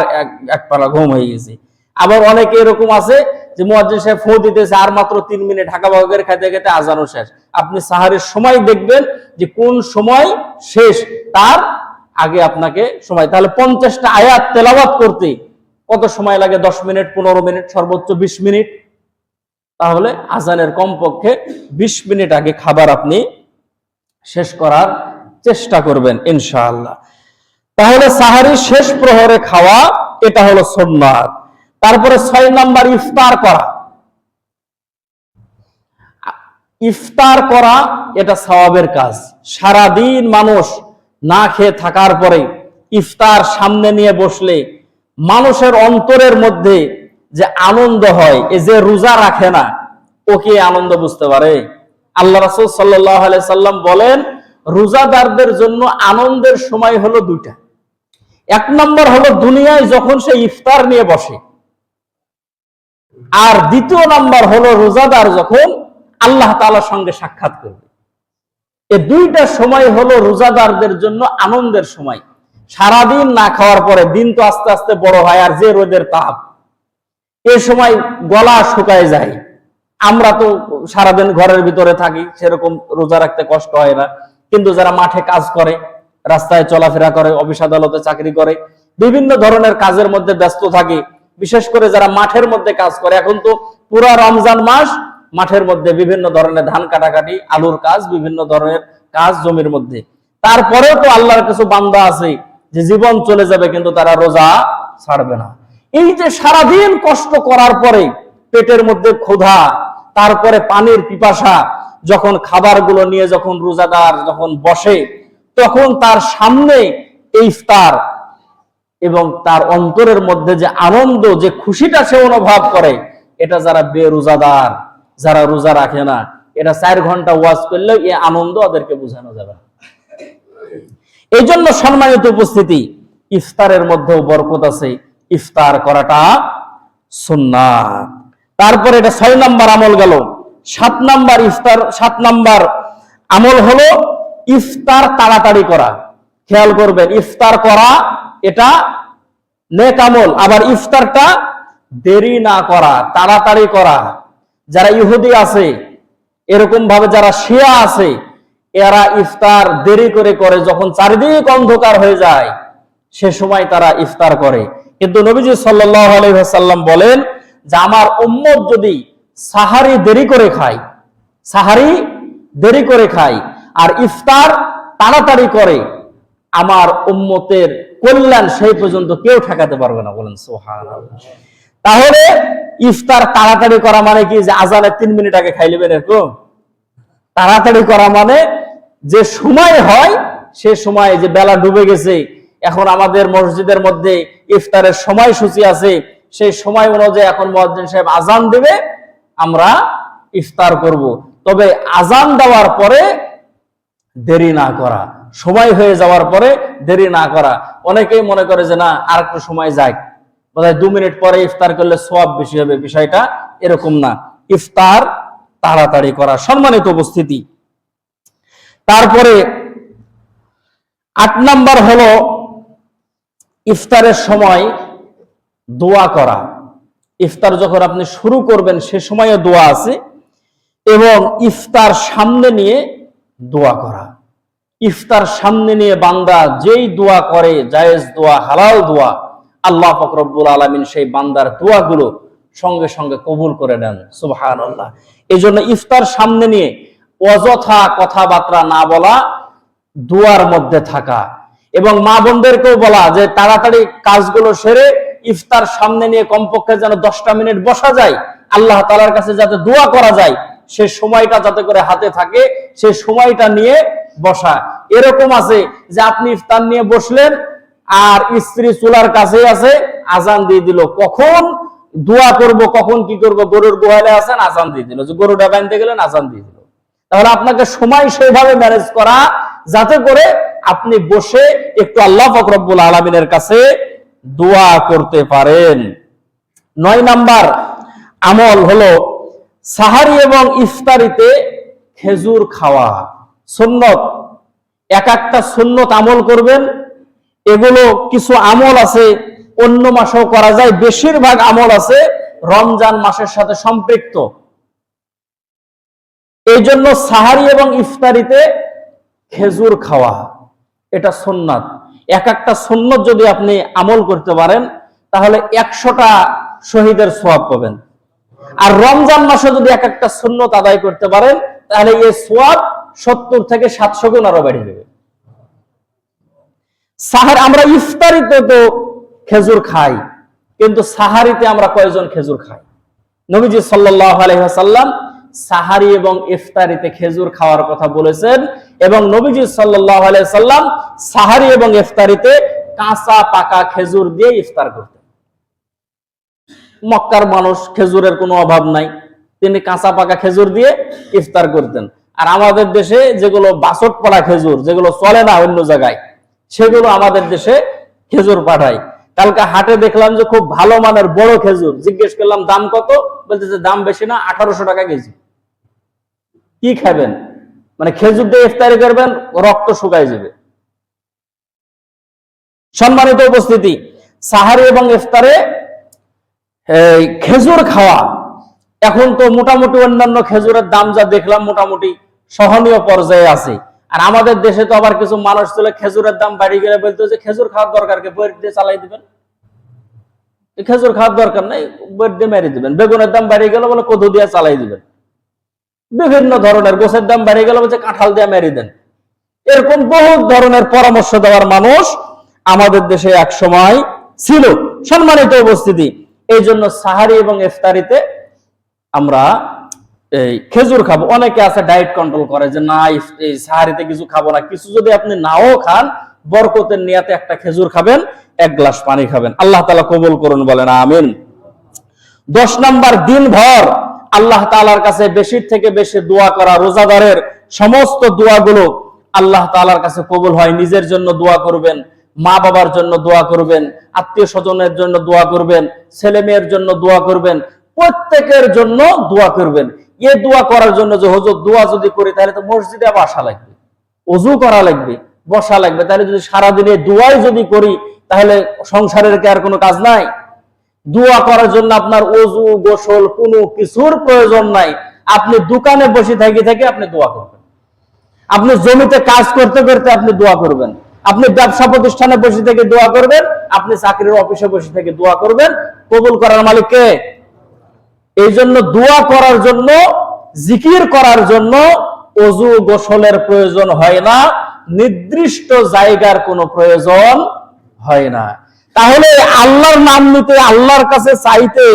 এক পালা ঘুম হয়ে গেছে। আবার অনেকে এরকম আছে যে মুয়াজ্জিন সাহেব ফু দিতেছে, আর মাত্র 3 মিনিট ঢাকা বাগের খাইতে খাইতে আজানও শেষ। আপনি সাহারির সময় দেখবেন যে কোন সময় শেষ, তার আগে আপনাকে সময়। তাহলে 50টা আয়াত তেলাওয়াত করতে কত সময় লাগে? 10 মিনিট, 15 মিনিট, সর্বোচ্চ 20 মিনিট। তাহলে আজানের কমপক্ষে 20 মিনিট আগে খাবার আপনি শেষ করার চেষ্টা করবেন ইনশাআল্লাহ। তাহলে সাহারি শেষ প্রহরে খাওয়া, এটা হলো সুন্নাত। তারপরে 6 নাম্বার ইফতার করা। ইফতার করা এটা সওয়াবের কাজ। সারাদিন মানুষ না খেয়ে থাকার পরে ইফতার সামনে নিয়ে বসলে মানুষের অন্তরের মধ্যে যে আনন্দ হয়, এই যে রোজা রাখে না, ও কি আনন্দ বুঝতে পারে? আল্লাহ রাসূল সাল্লাল্লাহু আলাইহি সাল্লাম বলেন রোজাদারদের জন্য আনন্দের সময় হলো 2টা। 1 নম্বর হলো দুনিয়ায় যখন সে ইফতার নিয়ে বসে, আর 2য় নাম্বার হলো রোজাদার যখন আল্লাহ তাআলার সঙ্গে সাক্ষাৎ করবে। এই 2টা সময় হলো রোজাদারদের জন্য আনন্দের সময়। সারাদিন না খাওয়ার পরে দিন তো আস্তে আস্তে বড় হয়, আর যে রোদের তাপ, এই সময় গলা শুকায় যায়। আমরা তো সারাদিন ঘরের ভিতরে থাকি, সেরকম রোজা রাখতে কষ্ট হয় না, কিন্তু যারা মাঠে কাজ করে রাস্তায় চলাফেরা করে, অফিস আদালতে চাকরি করে, বিভিন্ন ধরনের কাজের মধ্যে ব্যস্ত থাকে। বিশেষ করে যারা মাঠের মধ্যে কাজ করে, এখন তো পুরা রমজান মাস মাঠের মধ্যে বিভিন্ন ধরনের ধান কাটাকাটি, আলুর কাজ, বিভিন্ন ধরনের কাজ জমির মধ্যে। তারপরেও তো আল্লাহর কিছু বান্দা আছে যে জীবন চলে যাবে কিন্তু তারা রোজা ছাড়বে না। এই যে সারাদিন কষ্ট করার পরে পেটের মধ্যে ক্ষুধা, তারপরে পানির পিপাসা, যখন খাবারগুলো নিয়ে যখন রোজাদার যখন বসে, তখন তার সামনে ইফতার এবং তার অন্তরের মধ্যে যে আনন্দ, যে খুশিটা সে অনুভব করে, এটা যারা বেরোজাদার, যারা রোজা রাখে না, এটা 4 ঘন্টা ওয়াজ করলেও এই আনন্দ ওদেরকে বোঝানো যাবে না। এই জন্য সম্মানিত উপস্থিতি, ইফতারের মধ্যেও বরকত আছে, ইফতার করাটা সুন্নাত। তারপরে এটা 6 নাম্বার আমল গেল। 7 নাম্বার ইফতার, 7 নাম্বার আমল হলো ইফতার তাড়াতাড়ি করা। খেয়াল করবেন, ইফতার করা এটা নেক আমল, আবার ইফতারটা দেরি না করা, তাড়াতাড়ি করা। যারা ইহুদি আছে, এরকম ভাবে যারা শিয়া আছে, এরা ইফতার দেরি করে করে, যখন চারিদিক অন্ধকার হয়ে যায় সে সময় তারা ইফতার করে। কিন্তু নবীজি সাল্লাল্লাহু আলাইহি ওয়াসাল্লাম বলেন যে আমার উম্মত যদি সাহারি দেরি করে খায়, সাহারি দেরি করে খায় আর ইফতার তাড়াতাড়ি করে, আমার উম্মতের কল্যাণ সেই পর্যন্ত কেউ ঠেকাতে পারবে না। বলেন সুবহানাল্লাহ। তাহলে ইফতার তাড়াতাড়ি করা মানে কি যে আজানের 3 মিনিট আগে খাই নেবেন এরকম? তাড়াতাড়ি করা মানে যে সময় হয় সে সময়, যে বেলা ডুবে গেছে, এখন আমাদের মসজিদের মধ্যে ইফতারের সময়সূচি আছে, সেই সময় অনুযায়ী এখন মুয়াজ্জিন সাহেব আজান দেবে, আমরা ইফতার করব। তবে আজান দেওয়ার পরে দেরি না করা, সময় হয়ে যাওয়ার পরে দেরি না করা। অনেকেই মনে করে যে না আর একটু সময় যাক, বোধহয় 2 মিনিট পরে ইফতার করলে সওয়াব বেশি হবে। বিষয়টা এরকম না, ইফতার তাড়াতাড়ি করা। সম্মানিত উপস্থিতি, তারপরে 8 নাম্বার হলো ইফতারের সময় দোয়া করা। ইফতার যখন আপনি শুরু করবেন সে সময়ে দোয়া আছে, এবং ইফতার সামনে নিয়ে দোয়া করা। ইফতার সামনে নিয়ে বান্দা যেই দোয়া করে, জায়েজ দোয়া, হালাল দোয়া, আল্লাহ পাক রব্বুল আলামিন সেই বান্দার দোয়াগুলো সঙ্গে সঙ্গে কবুল করে নেন। সুবহানাল্লাহ। এই জন্য ইফতার সামনে নিয়ে অযথা কথাবার্তা না বলা, দোয়ার মধ্যে থাকা, এবং মা বোনদেরকেও বলা যে তাড়াতাড়ি কাজগুলো সেরে ইফতার সামনে নিয়ে কমপক্ষে যেন 10টা মিনিট বসা যায়, আল্লাহ তাআলার কাছে যাতে দোয়া করা যায়, সে সময়টা যাতে করে হাতে থাকে, সে সময়টা নিয়ে বসা। এরকম আছে যে আপনি ইফতার নিয়ে বসলেন আর স্ত্রী চুলার কাছে আছে, আজান দিয়ে দিল, কখন দোয়া করব, কখন কি করব, গরুর গোয়ালে আছেন, আজান দিয়ে দিল, যে গরুটা বাঁধতে গেলেন, আজান দিয়ে দিল। তাহলে আপনাকে সময় সেভাবে ম্যানেজ করা যাতে করে আপনি বসে একটু আল্লাহ পাক রব্বুল আলামিনের কাছে দোয়া করতে পারেন। 9 নাম্বার আমল হলো সাহারি এবং ইফতারিতে খেজুর খাওয়া। সুন্নত, এক একটা সুন্নত আমল করবেন। এগুলো কিছু আমল আছে অন্য মাসেও করা যায়, বেশিরভাগ আমল আছে রমজান মাসের সাথে সম্পৃক্ত। এই জন্য সাহারি এবং ইফতারিতে খেজুর খাওয়া এটা সুন্নাত। এক একটা সুন্নত যদি আপনি আমল করতে পারেন তাহলে 100টা শহীদের সওয়াব পাবেন। আর রমজান মাসে যদি এক একটা সুন্নত আদায় করতে পারেন তাহলে এই সওয়াব 70 থেকে 700 গুণ আরো বেড়ে যাবে। সাহার, আমরা ইফতারিতে তো খেজুর খাই, কিন্তু সাহারিতে আমরা কয়জন খেজুর খাই? নবীজি সাল্লাল্লাহু আলাইহি ওয়াসাল্লাম সাহারি এবং ইফতারিতে খেজুর খাওয়ার কথা বলেছেন, এবং নবীজি সাল্লাল্লাহু আলাইহি ওয়াসাল্লাম সাহারি এবং ইফতারিতে কাঁচা পাকা খেজুর দিয়ে ইফতার করতেন। মক্কার মানুষ, খেজুরের কোনো অভাব নাই, তিনি কাঁচা পাকা খেজুর দিয়ে ইফতার করতেন। আর আমাদের দেশে যেগুলো বাসট পড়া খেজুর, যেগুলো চলে না অন্য জায়গায়, সেগুলো আমাদের দেশে খেজুর পাঠায়। কালকে হাটে দেখলাম যে খুব ভালো মানের বড় খেজুর, জিজ্ঞেস করলাম দাম কত, বলতেছে দাম বেশি না, 1800 টাকা কেজি। কি খাবেন? মানে খেজুর দিয়ে ইফতারি করবেন, রক্ত শুকায় যাবে। সম্মানিত উপস্থিতি, সাহারি এবং ইফতারে খেজুর খাওয়া, এখন তো মোটামুটি অন্যান্য খেজুরের দাম যা দেখলাম মোটামুটি সহনীয় পর্যায়ে আছে। আর আমাদের দেশে তো আবার কিছু মানুষ ছিল খেজুরের দাম বাড়ি গেলে বলতো যে খেজুর খাওয়ার দরকার কে, বই দিয়ে চালাই দিবেন, খেজুর খাওয়ার দরকার নাই, বই দিয়ে মেরে দিবেন। বেগুনের দাম বাড়ি গেল বলে কদু দিয়ে চালাই দিবেন। বিভিন্ন ধরনের গোছের দাম বাড়ি গেল বলছে কাঁঠাল দিয়ে মেরে দেন। এরকম বহু ধরনের পরামর্শ দেওয়ার মানুষ আমাদের দেশে এক সময় ছিল। সম্মানিত উপস্থিতি, এই জন্য সাহারি এবং ইফতারিতে আমরা এই খেজুর খাবো। অনেকে আছে ডায়েট কন্ট্রোল করে যে না এই সাহারিতে কিছু খাবো না, কিছু যদি আপনি নাও খান বরকতের নিয়াতে একটা খেজুর খাবেন, এক গ্লাস পানি খাবেন। আল্লাহ তাআলা কবুল করুন, বলেন আমিন। 10 নাম্বার, দিনভর আল্লাহ তাআলার কাছে বেশি থেকে বেশি দোয়া করা। রোজাদারের সমস্ত দোয়াগুলো আল্লাহ তাআলার কাছে কবুল হয়। নিজের জন্য দোয়া করবেন, মা বাবার জন্য দোয়া করবেন, আত্মীয় স্বজনের জন্য দোয়া করবেন, ছেলে মেয়ের জন্য দোয়া করবেন, প্রত্যেকের জন্য দোয়া করবেন। এই দোয়া করার জন্য যে হুজুর দোয়া যদি করি তাহলে তো মসজিদে আবার আসা লাগবে, ওযু করা লাগবে, বসা লাগবে। তাহলে যদি সারাদিন এই দোয়াই যদি করি তাহলে সংসারের কি আর কোনো কাজ নাই? দোয়া করার জন্য আপনার ওযু গোসল কোনো কিছুর প্রয়োজন নাই। আপনি দোকানে বসে থেকে আপনি দোয়া করবেন, আপনি জমিতে কাজ করতে করতে আপনি দোয়া করবেন, আপনি ব্যবসা প্রতিষ্ঠানে বসে থেকে দোয়া করবেন, আপনি চাকরির অফিসে বসে থেকে দোয়া করবেন। কবুল করার মালিক কে? এই জন্য দোয়া করার জন্য, জিকির করার জন্য ওযু গোসলের প্রয়োজন হয় না, নির্দিষ্ট জায়গার কোনো প্রয়োজন হয় না। তাহলে আল্লাহর নাম নিতে, আল্লাহর কাছে চাইতে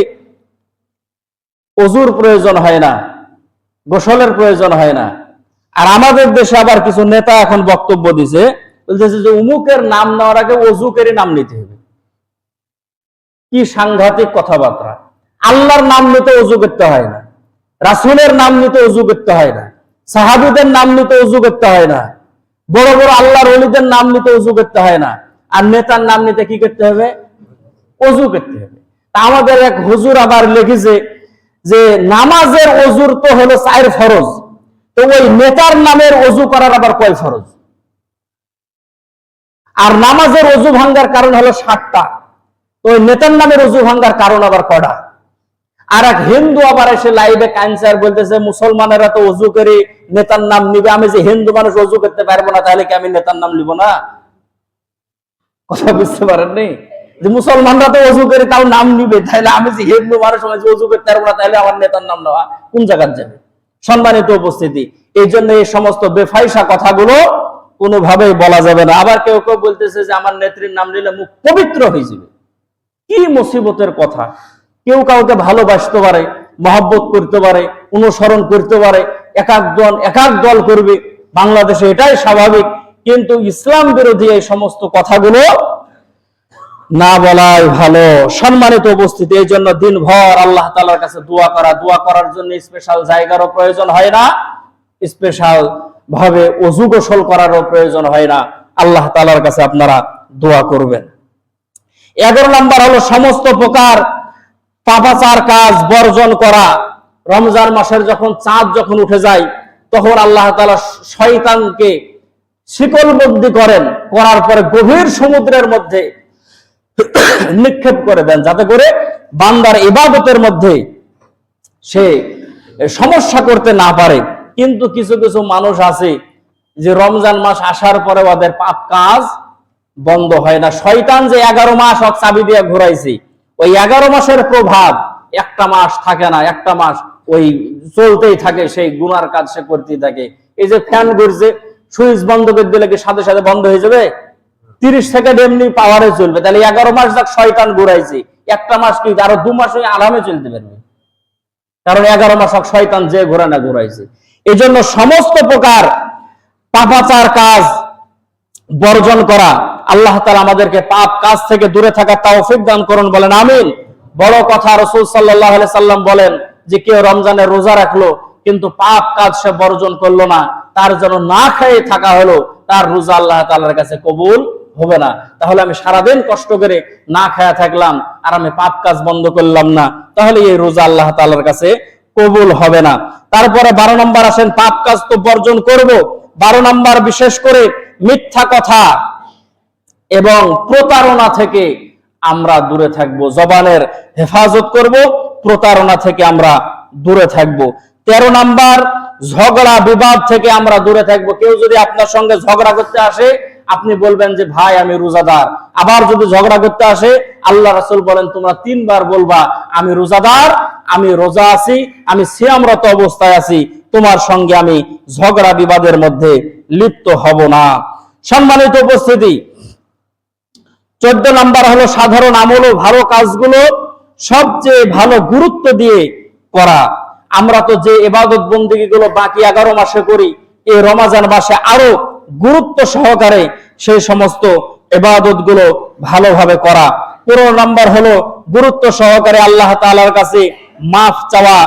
ওযুর প্রয়োজন হয় না, গোসলের প্রয়োজন হয় না। আর আমাদের দেশে আবার কিছু নেতা এখন বক্তব্য দিছে, বলতেছে যে উমুকের নাম নেওয়ার আগে ওযুকেরই নাম নিতে হবে। কি সাংঘাতিক কথাবার্তা! আল্লাহর নাম নিতে ওযু করতে হয় না, রাসূলের নাম নিতে ওযু করতে হয় না, সাহাবীদের নাম নিতে ওযু করতে হয় না, বড় বড় আল্লাহর ওলিদের নাম নিতে ওযু করতে হয় না। আর নেতার নাম নিতে কি করতে হবে? ওযু করতে হবে। তা আমাদের এক হুজুর আবার লিখেছে যে নামাজের ওযুর তো হলো 4 ফরজ, তো ওই নেতার নামের ওযু করার আবার কয় ফরজ? আর নামাজের ওযু ভাঙ্গার কারণ হলো 7টা, তো ওই নেতার নামের ওযু ভাঙ্গার কারণ আবার কয়টা? আর এক হিন্দু আবার এসে লাইভে ক্যান্সার বলতেছে মুসলমানেরা তো ওযু করে নেতার নাম নিবে, আমি যে হিন্দু মানুষ ওযু করতে পারবো না তাহলে কি আমি নেতার নাম নিব না? কথা বুঝতে পারেননি? যে মুসলমানরা তো ওযু করে তাও নাম নিবে, তাহলে আমি যে হিন্দু মানুষ ওযু করতে পারবো না তাহলে আমার নেতার নাম নেওয়া কোন জায়গায় যাবে? সম্মানিত উপস্থিতি, এই জন্য এই সমস্ত বেফাইসা কথাগুলো কোনোভাবেই বলা যাবে না। আবার কেউ কেউ বলতেছে যে আমার নেত্রীর নাম নিলে মুখ পবিত্র হয়ে যাবে। কি মুসিবতের কথা! কেউ কাউকে ভালোবাসতে পারে, মহব্বত করতে পারে, অনুসরণ করতে পারে, এক এক দল করবে, বাংলাদেশে এটাই স্বাভাবিক। কিন্তু ইসলাম বিরোধী এই সমস্ত কথাগুলো না বলাই ভালো। সম্মানিত উপস্থিতি, এই জন্য দিনভর আল্লাহ তাআলার কাছে দোয়া করার জন্য স্পেশাল জায়গারও প্রয়োজন হয় না, স্পেশাল ভাবে ওযু গোসল করারও প্রয়োজন হয় না। আল্লাহ তাআলার কাছে আপনারা দোয়া করবেন। 11 নাম্বার হলো সমস্ত প্রকার পাপাচার কাজ বর্জন করা। রমজান মাসের যখন চাঁদ যখন উঠে যায় তখন আল্লাহ তাআলা শয়তানকে শিকলবন্দি করার পরে গভীর সমুদ্রের মধ্যে নিক্ষেপ করে দেন, যাতে করে বান্দার ইবাদতের মধ্যে সে সমস্যা করতে না পারে। কিন্তু কিছু কিছু মানুষ আছে যে রমজান মাস আসার পরে ওদের পাপ কাজ বন্ধ হয় না। শয়তান যে 11 মাস চাবি দিয়ে ঘুরাইছে, ওই 11 মাসের প্রভাব একটা মাস থাকে না, একটা মাস ওই চলতেই থাকে, সেই গুনার কাজ সে করতেই থাকে। এই যে ফ্যান ঘুরছে, সুইচ বন্ধ করে দিলে কি সাথে সাথে বন্ধ হয়ে যাবে? 30 সেকেন্ড এমনি পাওয়ারে চলবে। তাহলে 11 মাস যাক শয়তান ঘুরাইছে, একটা মাস কি আরো 2 মাস আরামে চলতে পারবে, কারণ 11 মাস শয়তান যে ঘোরানা ঘুরাইছে। এই জন্য সমস্ত প্রকার পাপাচার কাজ বর্জন করা। আল্লাহ তাআলা আমাদেরকে পাপ কাজ থেকে দূরে থাকার তৌফিক দান করুন, বলেন আমিন। বড় কথা, রাসূল সাল্লাল্লাহু আলাইহি সাল্লাম বলেন যে কেউ রমজানের রোজা রাখলো কিন্তু পাপ কাজ সে বর্জন করলো না, তার জন্য না খেয়ে থাকা হলো, তার রোজা আল্লাহ তাআলার কাছে কবুল হবে না। তাহলে আমি সারাদিন কষ্ট করে না খায়া থাকলাম আর আমি পাপ কাজ বন্ধ করলাম না, তাহলে এই রোজা আল্লাহ তাআলার কাছে কবুল হবে না। তারপরে 12 নম্বর আসেন, পাপ কাজ তো বর্জন করব। 12 নম্বর বিশেষ করে মিথ্যা কথা এবং প্রতারণা থেকে আমরা দূরে থাকব। জবানের হেফাজত করব, প্রতারণা থেকে আমরা দূরে থাকব। 13 নাম্বার, ঝগড়া বিবাদ থেকে আমরা দূরে থাকবো। কেউ যদি আপনার সঙ্গে ঝগড়া করতে আসে, আপনি বলবেন যে ভাই আমি রোজাদার। আবার যদি ঝগড়া করতে আসে, আল্লাহ রাসূল বলেন তোমরা 3 বার বলবা আমি রোজাদার, আমি রোজা আছি, আমি সিয়ামরত অবস্থায় আছি, তোমার সঙ্গে আমি ঝগড়া বিবাদের মধ্যে লিপ্ত হব না। সম্মানিত উপস্থিতি, 14 নাম্বার হলো সাধারণ আমল ও ভালো কাজগুলো সবচেয়ে ভালো গুরুত্ব দিয়ে করা। আমরা তো যে ইবাদত বন্দেগী গুলো বাকি 11 মাসে করি, এই রমজান মাসে আরো গুরুত্ব সহকারে সেই সমস্ত ইবাদত গুলো ভালোভাবে করা। 15 নাম্বার হলো গুরুত্ব সহকারে আল্লাহ তাআলার কাছে মাফ চাওয়া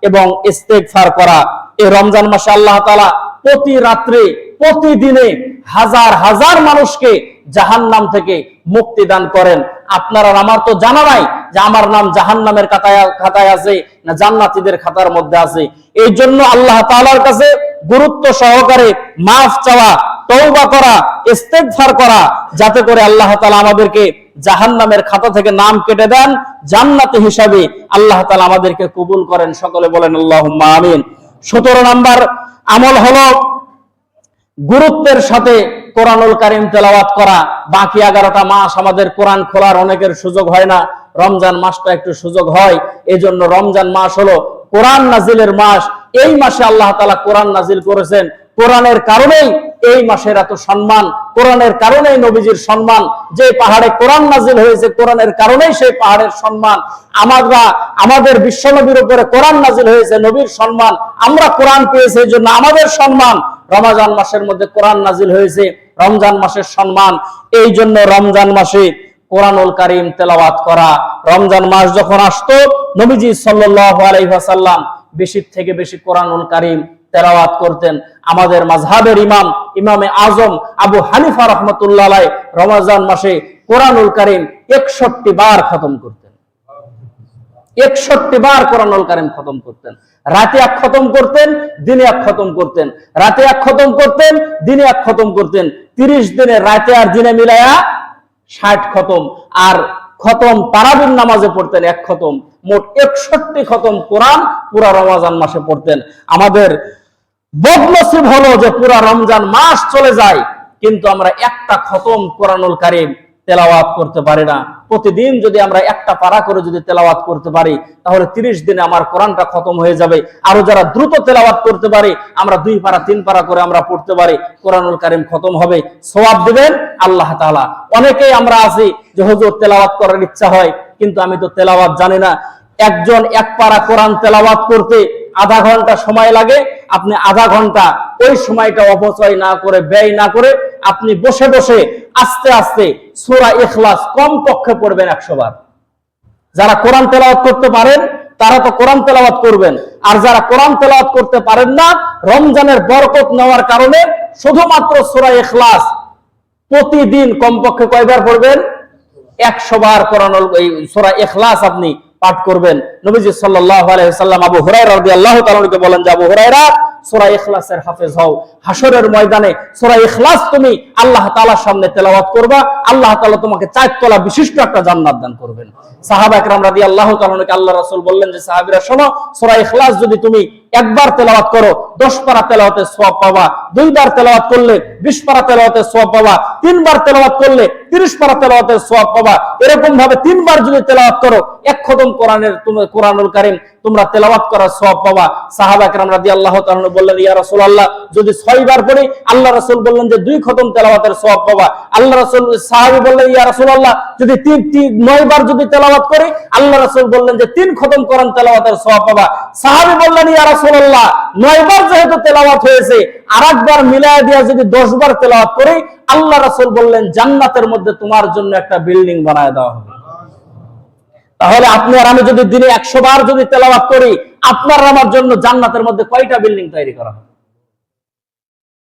এবং ইস্তেগফার করা। এই রমজান মাসে আল্লাহ তাআলা প্রতি রাত্রে প্রতিদিনে হাজার হাজার মানুষকে জাহান্নাম থেকে মুক্তি দান করেন। আপনার আর আমার তো জানা নাই যে আমার নাম জাহান্নামের খাতায় আছে না জান্নাতীদের খাতার মধ্যে আছে। এই জন্য আল্লাহ তাআলার কাছে গুরুত্ব সহকারে মাফ চাওয়া, তওবা করা, ইস্তেগফার করা, যাতে করে আল্লাহ তাআলা আমাদেরকে জাহান্নামের খাতা থেকে নাম কেটে দেন, জান্নাতি হিসাবে আল্লাহ তাআলা আমাদেরকে কবুল করেন। সকলে বলেন আল্লাহুম্মা আমিন। 17 নাম্বার আমল হলো গুরুত্বের সাথে কোরআনুল কারীম তেলাওয়াত করা। বাকি 11টা মাস আমাদের কোরআন খোলার অনেকের সুযোগ হয় না, রমজান মাসটা একটু সুযোগ হয়। এজন্য রমজান মাস হলো কোরআন নাজিলের মাস। এই মাসে আল্লাহ তাআলা কোরআন নাজিল করেছেন। কোরআনের কারণেই এই মাসের এত সম্মান, কোরআনের কারণেই নবীজির সম্মান। যে পাহাড়ে কোরআন নাজিল হয়েছে, কোরআনের কারণেই সেই পাহাড়ের সম্মান। আমাদের বিশ্বনবীর উপরে কোরআন নাজিল হয়েছে, নবীর সম্মান। আমরা কোরআন পেয়েছি, এই জন্য আমাদের সম্মান। রমজান মাসের মধ্যে কোরআন নাজিল হয়েছে, রমজান মাসের সম্মান। এই জন্য রমজান মাসে কোরআনুল কারীম তেলাওয়াত করা। রমজান মাস যখন আসতো, নবীজি সাল্লাল্লাহু আলাইহি ওয়াসাল্লাম বেশি থেকে বেশি কোরআনুল কারীম তেলাওয়াত করতেন। আমাদের মাযহাবের ইমামে আজম আবু হানিফা রাহমাতুল্লাহ আলাইহি রমজান মাসে কোরআনুল কারীম 61 বার খতম করতেন। 61 বার কোরআনুল কারীম খতম করতেন। রাতে 1 খতম করতেন, দিনে 1 খতম করতেন। রাতে 1 খতম করতেন, দিনে 1 খতম করতেন। 30 দিনে রাতে আর দিনে মিলায়া 60 খতম। আর খতম তারাবির নামাজে পড়তেন 1 খতম। মোট 61 খতম কোরআন পুরা রমজান মাসে পড়তেন। আমাদের বদনসিব হলো যে পুরা রমজান মাস চলে যায়, কিন্তু আমরা একটা খতম কোরআনুল কারীম তেলাওয়াত করতে পারি না। প্রতিদিন যদি আমরা একটা পারা করে যদি তেলাওয়াত করতে পারি, তাহলে 30 দিনে আমার কোরআনটা খতম হয়ে যাবে। আরো যারা দ্রুত তেলাওয়াত করতে পারি, আমরা 2 পারা 3 পারা করে আমরা পড়তে পারি, কোরআনুল কারীম খতম হবে। সওয়াব দিবেন আল্লাহ তাআলা। অনেকেই আমরা আছি যে হুজুর তেলাওয়াত করার ইচ্ছা হয়, কিন্তু আমি তো তেলাওয়াত জানি না। একজন 1 পারা কোরআন তেলাওয়াত করতে আধা ঘন্টা সময় লাগে। আপনি আধা ঘন্টা ওই সময়টা অপচয় না করে, ব্যয় না করে, আপনি বসে বসে আস্তে আস্তে সূরা ইখলাস কমপক্ষে পড়বেন 100 বার। যারা কোরআন তেলাওয়াত করতে পারেন তারা তো কোরআন তেলাওয়াত করবেন, আর যারা কোরআন তেলাওয়াত করতে পারেন না, রমজানের বরকত নেওয়ার কারণে শুধুমাত্র সূরা ইখলাস প্রতিদিন কমপক্ষে কয়বার পড়বেন? 100 বার কোরআনুল এই সূরা ইখলাস আপনি পাঠ করবেন। নবীজি সাল্লাল্লাহু আলাইহি ওয়াসাল্লাম আবু হুরায়রা রাদিয়াল্লাহু তাআলাকে বলেন যে আবু হুরায়রা, সূরা ইখলাসের হাফেজ হও। হাসরের ময়দানে সূরা ইখলাস তুমি আল্লাহ তাআলার সামনে তেলাওয়াত করবা, আল্লাহ তাআলা তোমাকে 4 তলা বিশিষ্ট একটা জান্নাত দান করবেন। সাহাবা একরাম রাদিয়াল্লাহু তাআলাকে আল্লাহ রাসূল বললেন যে সাহাবীরা শোনো, সূরা ইখলাস যদি তুমি 1 বার তেলাওয়াত করো 10 পারা তেলাওয়াতের সওয়াব পাবা, 2 বার তেলাওয়াত করলে 20 পারা তেলাওয়াতের সওয়াব পাবা, 3 বার তেলাওয়াত করলে 30 পারা তেলাওয়াতের সওয়াব পাবা। এরকম ভাবে 3 বার যদি তেলাওয়াত করো 1 খতম কোরআনুল কারীম তোমরা তেলাওয়াত করার সওয়াব পাবা। সাহাবা একরাম রাদিয়াল্লাহু তাআলা বললেন ইয়া রাসূলুল্লাহ, যদি 6 বার পড়ি? আল্লাহ রাসূল বললেন যে 2 খতম তেলাওয়াতের সওয়াব পাবা। আল্লাহ রাসূল সাহাবী বললেন ইয়া রাসূলুল্লাহ, যদি 9 বার যদি তেলাওয়াত করি? আল্লাহ রাসূল বললেন যে 3 খতম কোরআন তেলাওয়াতের সওয়াব পাবা। সাহাবী বললেন ইয়া রাসূলুল্লাহ, 9 বার যেহেতু তেলাওয়াত হয়েছে, আরেকবার মিলায়া দিয়া যদি 10 বার তেলাওয়াত করি? আল্লাহ রাসূল বললেন জান্নাতের মধ্যে তোমার জন্য একটা বিল্ডিং বানায় দেওয়া হবে। তাহলে আপনি আর আমি যদি দিনে 100 বার যদি তেলাওয়াত করি, আপনার আমার জন্য জান্নাতের মধ্যে কয়টা বিল্ডিং তৈরি করা হবে?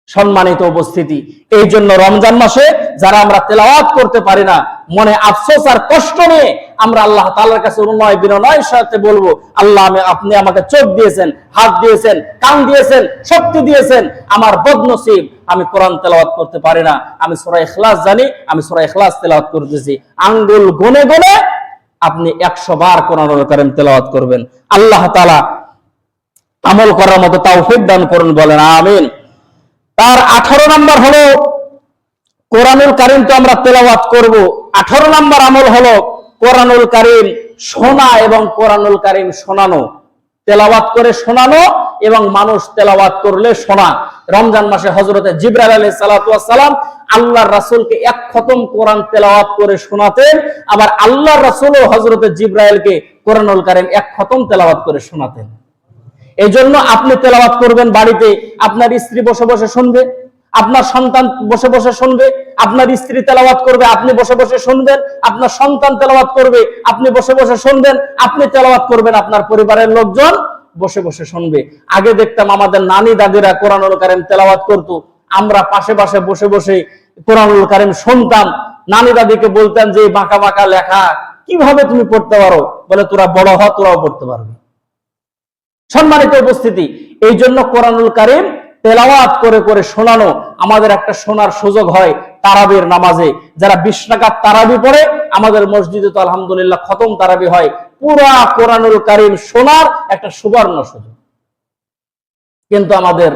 সম্মানিত উপস্থিতি, এই জন্য রমজান মাসে যারা আমরা তেলাওয়াত করতে পারি না, মনে আফসোস আর কষ্ট নিয়ে আমরা আল্লাহ তাআলার কাছে অনুনয় বিনয়ের সাথে বলবো, আল্লাহ আপনি আমাকে চোখ দিয়েছেন, হাত দিয়েছেন, কান দিয়েছেন, শক্তি দিয়েছেন, আমার বদনসিব আমি কোরআন তেলাওয়াত করতে পারি না। আমি সূরা ইখলাস জানি, আমি সূরা ইখলাস তেলাওয়াত করতেছি। আঙ্গুল গুনে গুনে আপনি 100 বার কোরআনুল কারীম তেলাওয়াত করবেন। আল্লাহ তাআলা আমল করার মতো তৌফিক দান করুন, বলেন আমিন। তার 18 নম্বর হলো কোরআনুল কারীম তো আমরা তেলাওয়াত করব। 18 নম্বর আমল হলো কোরআনুল কারীম শোনা এবং কোরআনুল কারীম শোনানো, তেলাওয়াত করে শোনানো এবং মানুষ তেলাওয়াত করলে শোনা। রমজান মাসে হযরতে জিবরাইল আলাইহিস সালাতু ওয়াস সালাম আল্লাহর রাসূলকে এক খতম কোরআন তেলাওয়াত করে শোনাতেন, আবার আল্লাহর রাসূলও হযরতে জিবরাইলকে কোরআনুল কারীম এক খতম তেলাওয়াত করে শোনাতেন। এই জন্য আপনি তেলাওয়াত করবেন বাড়িতে, আপনার স্ত্রী বসে বসে শুনবে, আপনার সন্তান বসে বসে শুনবে, আপনার স্ত্রী তেলাওয়াত করবে, আপনি বসে বসে শুনবেন, আপনার সন্তান তেলাওয়াত করবে, আপনি বসে বসে শুনবেন, আপনি তেলাওয়াত করবেন, আপনার পরিবারের লোকজন বসে বসে শুনবে। আগে দেখতাম আমাদের নানি দাদিরা কোরআনুল কারীম তেলাওয়াত করতো, আমরা পাশে পাশে বসে বসে কোরআনুল কারীম শুনতাম। নানি দাদিকে বলতাম যে বাঁকা বাঁকা লেখা কিভাবে তুমি পড়তে পারো? বলে তোরা বড় হ, তোরাও পড়তে পারবি। সম্মানিত উপস্থিতি, এই জন্য কোরআনুল কারীম তেলাওয়াত করে করে শোনানো আমাদের একটা শোনার সুযোগ হয় তারাবির নামাজে। যারা 20 রাকাত তারাবি পড়ে, আমাদের মসজিদে তো আলহামদুলিল্লাহ খতম তারাবি হয়, পুরা কোরআনুল কারীম শোনার একটা সুবর্ণ সুযোগ। কিন্তু আমাদের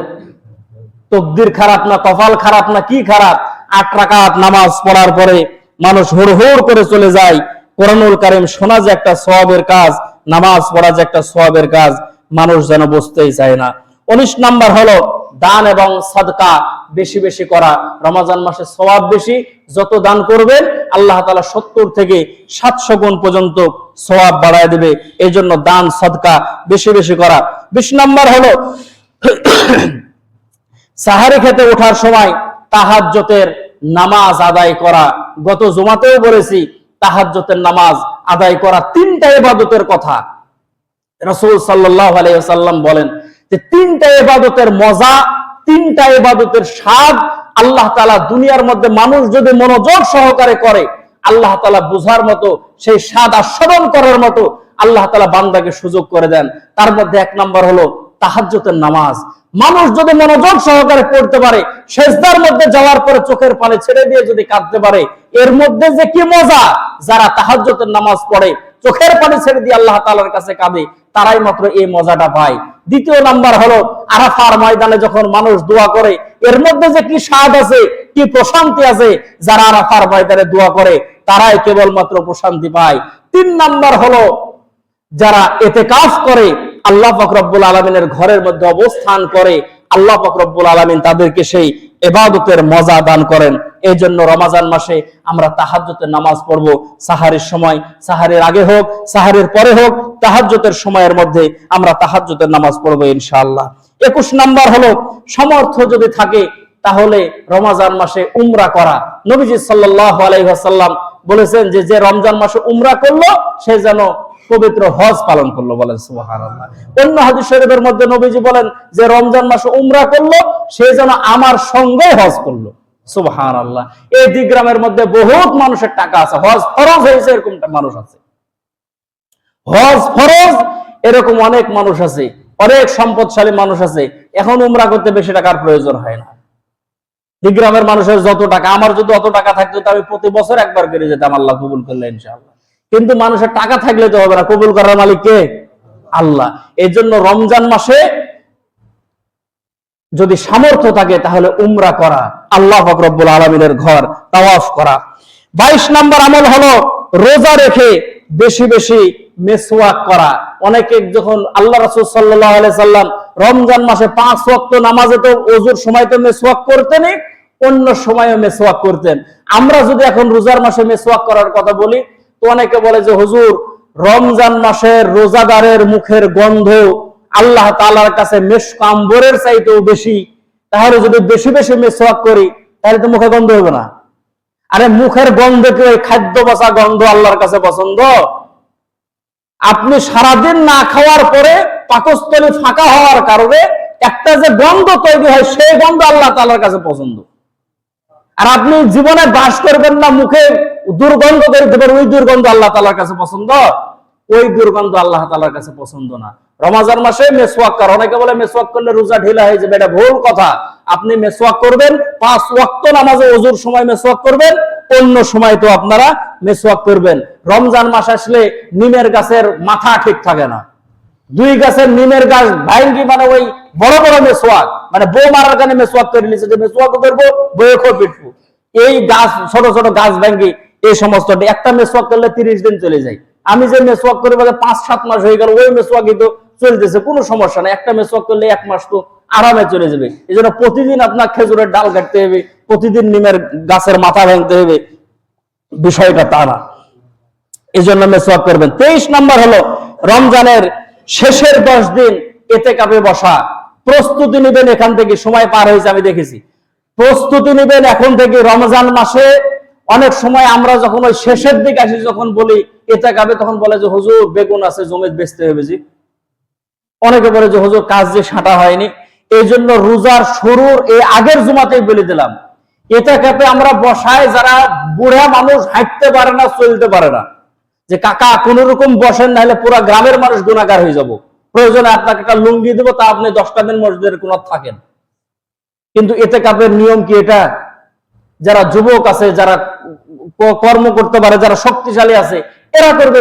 তকদির খারাপ না, কপাল খারাপ না, কি খারাপ, 8 রাকাত নামাজ পড়ার পরে মানুষ হুড় করে চলে যায়। কোরআনুল কারীম শোনা যে একটা সওয়াবের কাজ, নামাজ পড়া যে একটা সওয়াবের কাজ, মানুষ যেন বুঝতেই চায় না। 19 নাম্বার হলো দান এবং সাদকা বেশি বেশি করা। রমজান মাসে সওয়াব বেশি, যত দান করবেন আল্লাহ তাআলা 70 থেকে 700 গুণ পর্যন্ত সওয়াব বাড়ায় দেবে। এই জন্য দান সাদকা বেশি বেশি করা। 20 নাম্বার হলো সাহারি খেতে ওঠার সময় তাহাজ্জুদের নামাজ আদায় করা। গত জুমাতেও বলেছি তাহাজ্জুদের নামাজ আদায় করা 3টা ইবাদতের কথা। রাসূল সাল্লাল্লাহু আলাইহি ওয়াসাল্লাম বলেন যে 3টা ইবাদতের মজা, 3টা ইবাদতের স্বাদ আল্লাহ তাআলা দুনিয়ার মধ্যে মানুষ যদি মনোযোগ সহকারে করে, আল্লাহ তাআলা বুঝার মতো, সেই স্বাদ আস্বাদন করার মতো আল্লাহ তাআলা বান্দাকে সুযোগ করে দেন। তার মধ্যে 1 নাম্বার হলো তাহাজ্জুদের নামাজ। মানুষ যদি মনোযোগ সহকারে পড়তে পারে, সিজদার মধ্যে যাওয়ার পরে চোখের পানি ছেড়ে দিয়ে যদি কাঁদতে পারে, এর মধ্যে যে কি মজা! যারা তাহাজ্জুদের নামাজ পড়ে চোখের পানি ছেড়ে দিয়ে আল্লাহ তাআলার কাছে কাঁদে, তারাই মাত্র এই মজাটা পায়। 2 নাম্বার হলো আরাফার ময়দানে যখন মানুষ দোয়া করে, এর মধ্যে যে কি স্বাদ আছে, কি প্রশান্তি আছে, যারা আরাফার ময়দানে দোয়া করে তারাই কেবলমাত্র প্রশান্তি পায়। 3 নাম্বার হলো যারা ইতিকাফ করে, আল্লাহ পাক রব্বুল আলামিনের ঘরের মধ্যে অবস্থান করে, আল্লাহ পাক রব্বুল আলামিন তাদেরকে সেই ইবাদতের মজা দান করেন। এই জন্য রমজান মাসে আমরা তাহাজ্জুদের নামাজ পড়ব। সাহারির সময়, সাহারির আগে হোক, সাহারির পরে হোক, তাহাজ্জুদের সময়ের মধ্যে আমরা তাহাজ্জুদের নামাজ পড়ব ইনশাআল্লাহ। 21 নাম্বার হলো সামর্থ্য যদি থাকে তাহলে রমজান মাসে উমরা করা। নবীজি সাল্লাল্লাহু আলাইহি ওয়াসাল্লাম বলেছেন যে যে রমজান মাসে উমরা করলো সে যেন পবিত্র হজ পালন করলো, বলেন সুবহানাল্লাহ। অন্য হাদিস শরীফের মধ্যে নবীজি বলেন যে রমজান মাসে উমরা করলো সে যেন আমার সঙ্গে হজ করলো, সুবহানাল্লাহ। এই দিগ্রামের মধ্যে বহুত মানুষের টাকা আছে, হজ ফরজ হয়েছে এরকম মানুষ আছে, হজ ফরজ এরকম অনেক মানুষ আছে, অনেক সম্পদশালী মানুষ আছে, এখন উমরা করতে বেশি টাকার প্রয়োজন হয় না। দিগ্রামের মানুষের যত টাকা, আমার যদি অত টাকা থাকতো তো আমি প্রতি বছর একবার করে যেতাম, আল্লাহ কবুল করলে ইনশাআল্লাহ। কিন্তু মানুষের টাকা থাকলে তো হবে না, কবুল করার মালিক কে? আল্লাহ। এই জন্য রমজান মাসে যদি সামর্থ্য থাকে তাহলে উমরা করা, আল্লাহ পাক রব্বুল আলামিনের ঘর তাওয়াফ করা। 22 নাম্বার আমল হলো রোজা রেখে বেশি বেশি মেসওয়াক করা। অনেকে যখন আল্লাহ রাসূল সাল্লাল্লাহু আলাইহি সাল্লাম রমজান মাসে 5 ওয়াক্ত নামাজে তো ওযুর সময় তো মেসওয়াক করতেনই, অন্য সময়ও মেসওয়াক করতেন। আমরা যদি এখন রোজার মাসে মেসওয়াক করার কথা বলি তো অনেকে বলে যে হুজুর রমজান মাসের রোজাদারের মুখের গন্ধ আল্লাহ তাআলার কাছে মেশক আম্বরের চাইতেও বেশি, তাহলে যদি বেশি বেশি মেসওয়াক করি তাহলে তো মুখে গন্ধ হবে না। আরে মুখের গন্ধ কি ওই খাদ্য বসা গন্ধ আল্লাহর কাছে পছন্দ? আপনি সারাদিন না খাওয়ার পরে পাকস্থলী ফাঁকা হওয়ার কারণে একটা যে গন্ধ তৈরি হয় সেই গন্ধ আল্লাহ তাআলার কাছে পছন্দ। আর আপনি জীবনে বাস করবেন না মুখে দুর্গন্ধ করে দেবেন, ওই দুর্গন্ধ আল্লাহ তাআলার কাছে পছন্দ? ওই দুর্গন্ধ আল্লাহ তাআলার কাছে পছন্দ না। রমজান মাসে মেসওয়াক করা, অনেকে বলে মেসওয়াক করলে রোজা ঢিলা হয়ে যাবে, এটা ভুল কথা। আপনি মেসওয়াক করবেন 5 ওয়াক্ত নামাজে ওযুর সময় মেসওয়াক করবেন, অন্য সময় তো আপনারা মেসওয়াক করবেন। রমজান মাস আসলে নিমের গাছের মাথা ঠিক থাকে না, 2 গাছের নিমের গাছ ভাঙ্গি মানে ওই বড় বড় মেসওয়াক, মানে বউ মারার কারণে মেসওয়াক করে নিয়েছে, যে মেসওয়াক করবো বউয়ে খো পিটবো, এই গাছ ছোট ছোট গাছ ভাঙ্গি এই সমস্ত একটা মেসওয়াক করলে 30 দিন চলে যায়। আমি যে মেসওয়াক করে 5-7 মাস হয়ে গেল, ওই মেসওয়াকই তো চলতেছে, কোনো সমস্যা নাই। একটা মেসওয়াক করলে 1 মাস তো আরামে চলে যাবে। এই জন্য প্রতিদিন আপনার খেজুরের ডাল কাটতে হবে, প্রতিদিন নিমের গাছের মাথা ভাঙতে হবে, বিষয়টা তা না। এই জন্য মেসওয়াক করবেন। 23 নম্বর হলো রমজানের শেষের 10 দিন ইতিকাফে বসা। প্রস্তুতি নেবেন, এখান থেকে সময় পার হয়েছে আমি দেখেছি, প্রস্তুতি নেবেন এখন থেকে। রমজান মাসে অনেক সময় আমরা যখন ওই শেষের দিকে আসি, যখন বলি ইতিকাফে, তখন বলে যে হুজুর বেগুন আছে জমিতে বেচতে হবে জি। অনেকে বলে যে হুজুর কাজ যে সাঁটা হয়নি। এই জন্য রোজার শুরুর এই আগের জুমাতেই বলে দিলাম, ইতিকাফে আমরা বসাই যারা বুড়া মানুষ, হাঁটতে পারে না, চলতে পারে না, যে কাকা কোন রকম বসেন, নাহলে পুরো গ্রামের মানুষ গুনাহগার হয়ে যাব, প্রয়োজনে আপনাকে একটা লুঙ্গি দেবো, তা আপনি 10টা দিন মসজিদের কোণায় থাকেন। কিন্তু ইতিকাফের নিয়ম কি এটা? যারা যুবক আছে, যারা কর্ম করতে পারে, যারা শক্তিশালী আছে, এরা করবে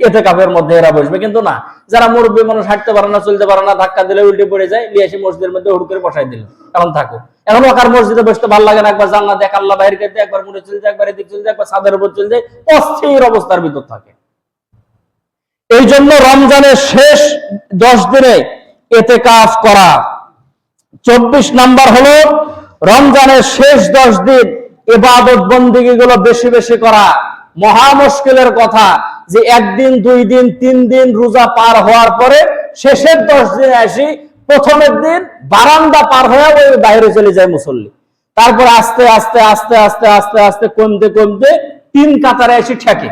ইতিকাফের মধ্যে, এরা বসবে। কিন্তু না, যারা মুরব্বী মানুষ, হাঁটতে পারে না, চলতে পারে না, ধাক্কা দিলে উল্টে পড়ে যায়, নিয়ে এসে মসজিদের মধ্যে হুড় করে বসাই দিল, এখন থাকো। এখন ওখানে মসজিদে বসতে ভালো লাগে না, একবার জান্নাত দেখ, আল্লাহ বাইরে কেটে, একবার মুড়ে চলে যায়, একবার এদিক চলে যায়, একবার ছাদের উপর চলে যায়, অস্থির অবস্থার ভিতর থাকে। এই জন্য রমজানের শেষ 10 দিনে ইতিকাফ করা। 24 নাম্বার হলো রমজানের শেষ 10 দিন ইবাদত বন্দেগী গুলো বেশি বেশি করা। মহা মুশকিলের কথা যে 1 দিন 2 দিন 3 দিন রোজা পার হওয়ার পরে শেষের 10 দিনে আসি, প্রথমের দিন বারান্দা পার হয়ে ওই বাইরে চলে যায় মুসল্লি, তারপর আস্তে আস্তে আস্তে আস্তে আস্তে আস্তে কমতে কমতে 3 কাতারে এসে ঠেকে।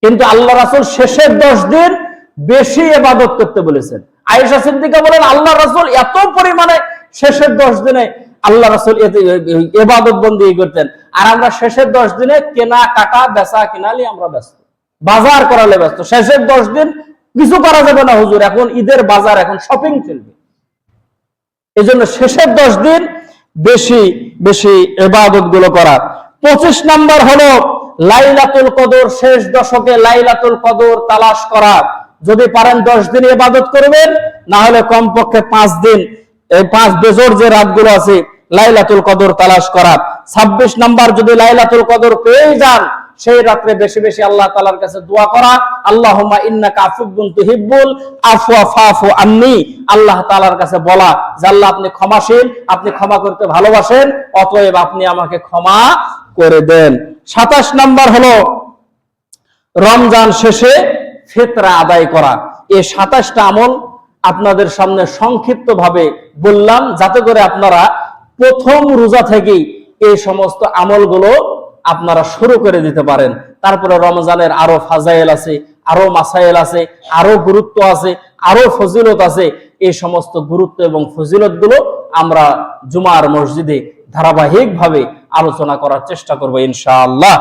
কিন্তু আল্লাহ রাসূল শেষের 10 দিন বেশি ইবাদত করতে বলেছেন। আয়েশা সিদ্দিকা বলেন, আল্লাহ রাসূল এত পরিমাণে শেষের 10 দিনে আল্লাহ রাসূল ইবাদত বন্দেগী করতেন, আর আমরা শেষের 10 দিনে কেনা কাটা বেচা কিনালি আমরা ব্যস্ত, বাজার করালে ব্যস্ত। শেষের 10 দিন কিছু করা যাবে না হুজুর, এখন ঈদের বাজার, এখন শপিং চলবে। এই জন্য শেষের 10 দিন বেশি বেশি ইবাদত গুলো করা। 25 নাম্বার হলো লাইলাতুল কদর, শেষ দশকে লাইলাতুল কদর তালাশ করা। যদি পারেন 10 দিন ইবাদত করবেন, না হলে কমপক্ষে 5 দিন, এই 5 বেজোড় যে রাতগুলো আছে লাইলাতুল কদর তালাশ করা। 26 নাম্বার যদি লাইলাতুল কদর পেয়ে যান, সেই রাত্রে বেশি বেশি আল্লাহ তাআলার কাছে দোয়া করা, আল্লাহুম্মা ইন্নাকা আফুবুন তুহিব্বুল আফওয়া ফাফু আন্নি। আল্লাহ তাআলার কাছে বলা যে আল্লাহ আপনি ক্ষমাশীল, আপনি ক্ষমা করতে ভালোবাসেন, অতএব আপনি আমাকে ক্ষমা করে দেন। 27 নাম্বার হলো রমজান শেষে ফিতরা আদায় করা। এই 27টা আমল আপনাদের সামনে সংক্ষিপ্ত ভাবে বললাম, যাতে করে আপনারা প্রথম রোজা থেকেই এই সমস্ত আমলগুলো আপনারা শুরু করে দিতে পারেন। তারপরে রমজানের আরো ফাজাইল আছে, আরো মাসাইল আছে, আরো গুরুত্ব আছে, আরো ফজিলত আছে। এই সমস্ত গুরুত্ব এবং ফজিলত গুলো আমরা জুমার মসজিদে ধারাবাহিকভাবে আলোচনা করার চেষ্টা করব ইনশাআল্লাহ।